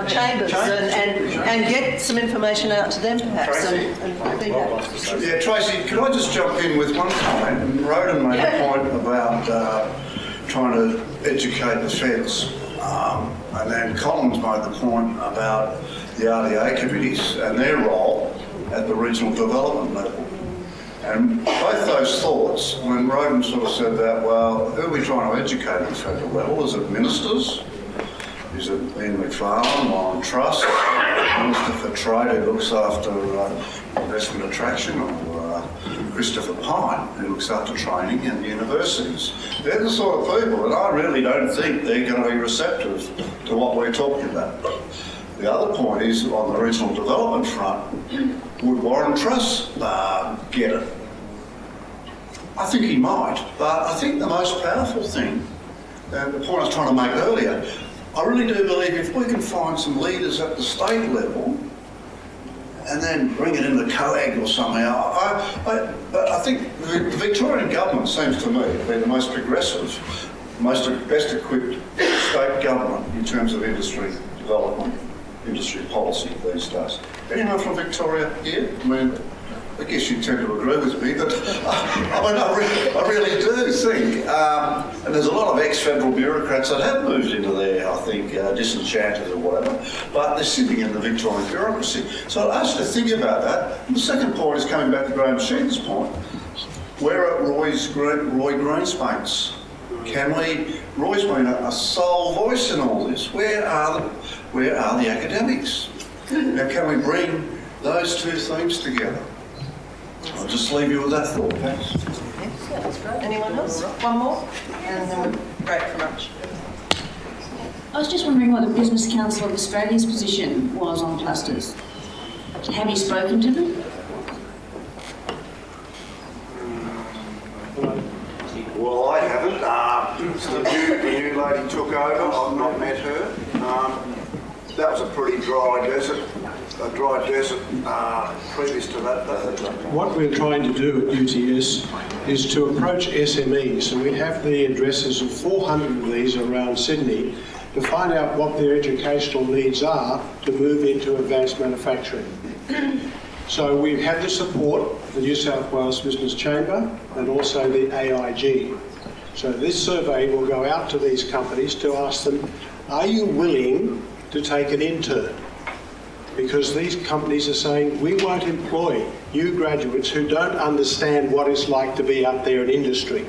chambers and get some information out to them, perhaps. And feedback. Yeah, Tracy, could I just jump in with one comment? And Rodin made a point about trying to educate the feds, and then Collins made the point about the RDA committees and their role at the regional development level. And both those thoughts, when Rodin sort of said that, well, who are we trying to educate at the federal level? Is it ministers? Is it Ian McFarlane on Trust, Minister for Trade who looks after investment attraction, or Christopher Pine who looks after training and universities? They're the sort of people, and I really don't think they're going to be receptive to what we're talking about. The other point is, on the regional development front, would Warren Truss get it? I think he might, but I think the most powerful thing, and the point I was trying to make earlier, I really do believe if we can find some leaders at the state level and then bring it into COAG or somehow, I think the Victorian government seems to me to be the most progressive, best equipped state government in terms of industry development, industry policy these days. Anyone from Victoria here? I guess you tend to agree with me, but I really do think, and there's a lot of ex-federal bureaucrats that have moved into there, I think, disenchanted or whatever, but they're sitting in the Victorian bureaucracy. So I asked you to think about that. And the second point is coming back to Graham Sheehan's point. Where are Roy Greenspank's? Roy's been a sole voice in all this. Where are the academics? Now, can we bring those two things together? I'll just leave you with that thought, thanks. Anyone else? One more? And then we'll break for lunch. I was just wondering what the Business Council of Australia's position was on clusters. Have you spoken to them? Well, I haven't. The new lady took over. I've not met her. That was a pretty dry desert. Previous to that. What we're trying to do at UTS is to approach SMEs, and we have the addresses of 400 of these around Sydney, to find out what their educational needs are to move into advanced manufacturing. So we've had the support of the New South Wales Business Chamber and also the AIG. So this survey will go out to these companies to ask them, are you willing to take an intern? Because these companies are saying, we won't employ new graduates who don't understand what it's like to be out there in industry.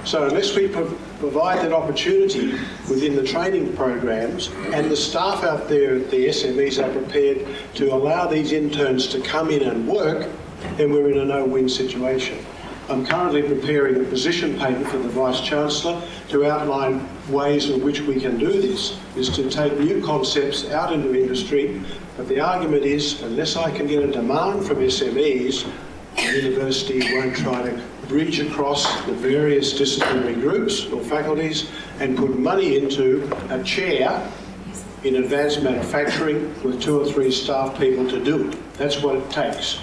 So unless we provide that opportunity within the training programs and the staff out there at the SMEs are prepared to allow these interns to come in and work, then we're in a no-win situation. I'm currently preparing a position paper for the Vice-Chancellor to outline ways in which we can do this, is to take new concepts out into industry, but the argument is, unless I can get a demand from SMEs, the university won't try to bridge across the various disciplinary groups or faculties and put money into a chair in advanced manufacturing with 2 or 3 staff people to do it. That's what it takes.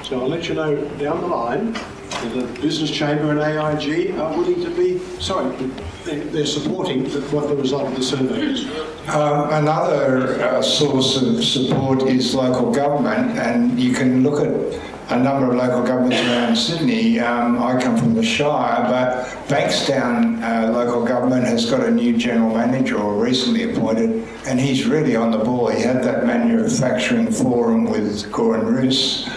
So I'll let you know down the line that the Business Chamber and AIG are willing to be, they're supporting what the result of the survey is. Another source of support is local government, and you can look at a number of local governments around Sydney. I come from the Shire, but Bankstown local government has got a new general manager, or recently appointed, and he's really on the ball. He had that manufacturing forum with Goran Rus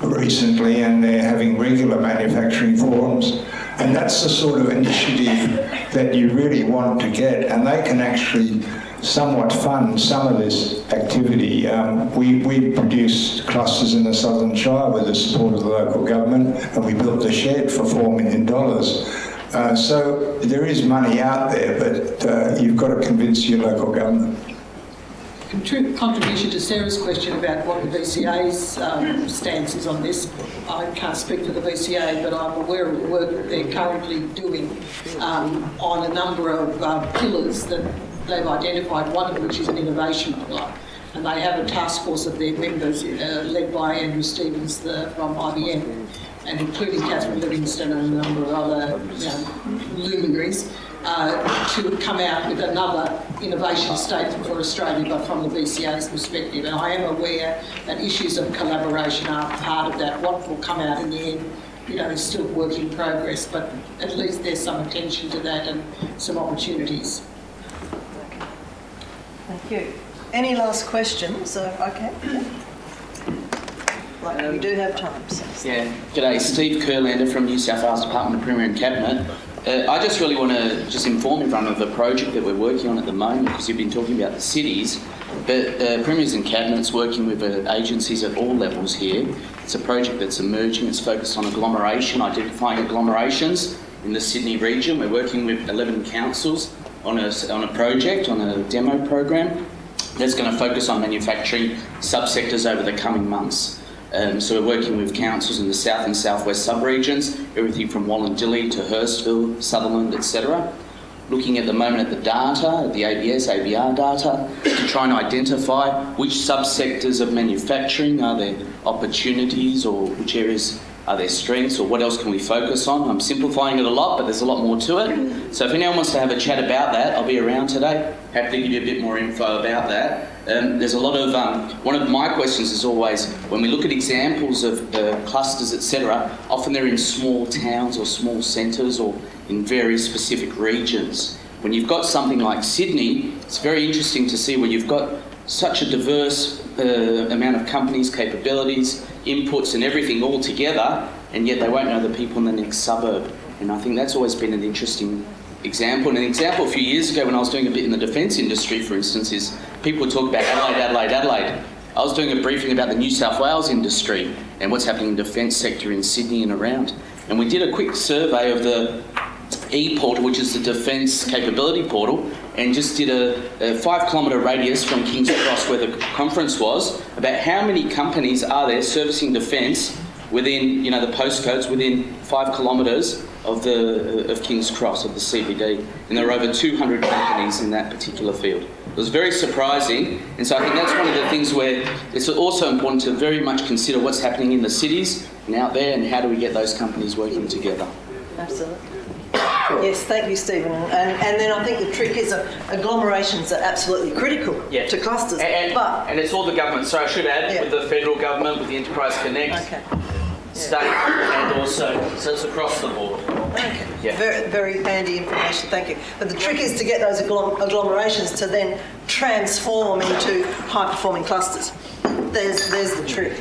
recently, and they're having regular manufacturing forums, and that's the sort of initiative that you really want to get, and they can actually somewhat fund some of this activity. We produced clusters in the Southern Shire with the support of the local government, and we built a shed for $4 million. So there is money out there, but you've got to convince your local government. Contribution to Sarah's question about what the VCA's stance is on this. I can't speak for the VCA, but I'm aware of the work that they're currently doing on a number of pillars that they've identified, one of which is an innovation pillar. And they have a task force of their members led by Andrew Stevens from IBM, and including Catherine Livingston and a number of other luminaries, to come out with another innovation statement for Australia, but from the VCA's perspective. And I am aware that issues of collaboration are part of that. What will come out in the end, is still work in progress, but at least there's some attention to that and some opportunities. Thank you. Any last questions? Okay. We do have time. So. Yeah. G'day, Steve Kurlander from New South Wales Department of Premier and Cabinet. I just really want to inform everyone of the project that we're working on at the moment, because you've been talking about the cities, but Premiers and Cabinet's working with agencies at all levels here. It's a project that's emerging. It's focused on agglomeration, identifying agglomerations in the Sydney region. We're working with 11 councils on a project, on a demo program that's going to focus on manufacturing subsectors over the coming months. So we're working with councils in the south and southwest sub-regions, everything from Wallandilly to Hurstville, Sutherland, etc. Looking at the moment at the data, the ABS, ABR data, to try and identify which subsectors of manufacturing are there opportunities, or which areas are there strengths, or what else can we focus on. I'm simplifying it a lot, but there's a lot more to it. So if anyone wants to have a chat about that, I'll be around today. Happy to give you a bit more info about that. There's a lot of, one of my questions is always, when we look at examples of clusters, etc., often they're in small towns or small centres or in very specific regions. When you've got something like Sydney, it's very interesting to see where you've got such a diverse amount of companies, capabilities, inputs and everything all together, and yet they won't know the people in the next suburb. And I think that's always been an interesting example. And an example a few years ago when I was doing a bit in the defence industry, for instance, is people talk about Adelaide. I was doing a briefing about the New South Wales industry, and what's happening in the defence sector in Sydney and around. And we did a quick survey of the e-portal, which is the Defence Capability Portal, and just did a 5 kilometre radius from King's Cross where the conference was, about how many companies are there servicing defence within, the postcodes within 5 kilometres of King's Cross, of the CBD. And there were over 200 companies in that particular field. It was very surprising, and so I think that's one of the things where it's also important to very much consider what's happening in the cities and out there, and how do we get those companies working together. Absolutely. Yes, thank you, Stephen. And then I think the trick is agglomerations are absolutely critical to clusters. And it's all the government. So I should add, with the federal government, with the Enterprise Connect, state, and also, so it's across the board. Okay. Yeah. Very, very handy information, thank you. But the trick is to get those agglomerations to then transform into high-performing clusters. There's the trick.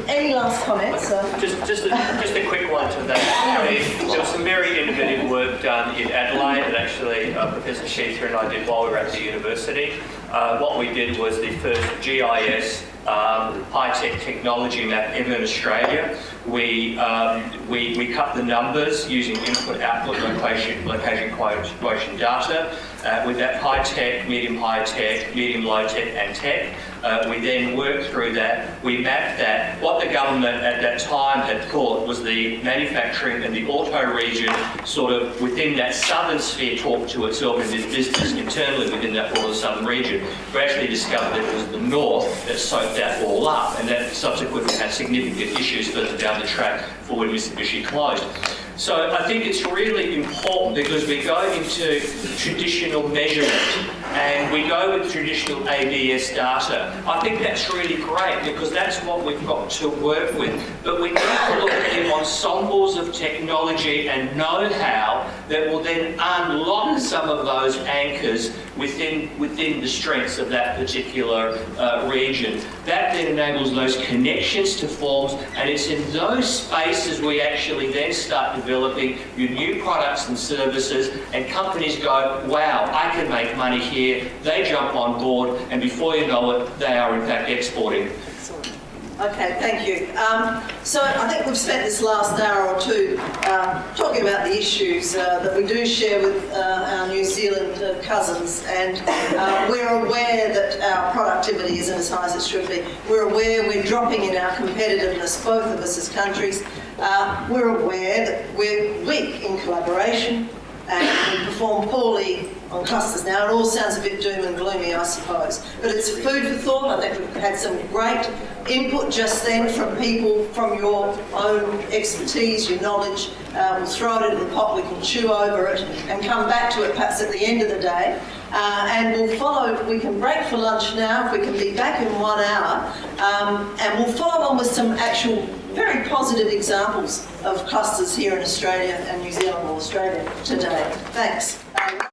Any last comments? Just a quick one to that. There was some very innovative work done in Adelaide that actually Professor Sheether and I did while we were at the university. What we did was the first GIS high-tech technology map ever in Australia. We cut the numbers using input-output location quotient data. With that high-tech, medium-high-tech, medium-low-tech and tech, we then worked through that. We mapped that. What the government at that time had thought was the manufacturing and the auto region sort of within that southern sphere talked to itself and did business internally within that broader southern region. We actually discovered that it was the north that soaked that all up, and that subsequently had significant issues further down the track for when Mitsubishi closed. So I think it's really important because we go into traditional measurement and we go with traditional ABS data. I think that's really great because that's what we've got to work with. But we need to look at the ensembles of technology and know-how that will then unlock some of those anchors within the strengths of that particular region. That then enables those connections to form, and it's in those spaces we actually then start developing your new products and services, and companies go, wow, I can make money here. They jump on board, and before you know it, they are in fact exporting. Okay, thank you. So I think we've spent this last hour or two talking about the issues that we do share with our New Zealand cousins, and we're aware that our productivity isn't as high as it should be. We're aware we're dropping in our competitiveness, both of us as countries. We're aware that we're weak in collaboration and we perform poorly on clusters. Now, it all sounds a bit doom and gloomy, I suppose, but it's food for thought. I think we've had some great input just then from people from your own expertise, your knowledge. We'll throw it into the pot, we can chew over it and come back to it perhaps at the end of the day. And we'll follow, we can break for lunch now, if we can be back in 1 hour, and we'll follow on with some actual very positive examples of clusters here in Australia and New Zealand or Australia today. Thanks.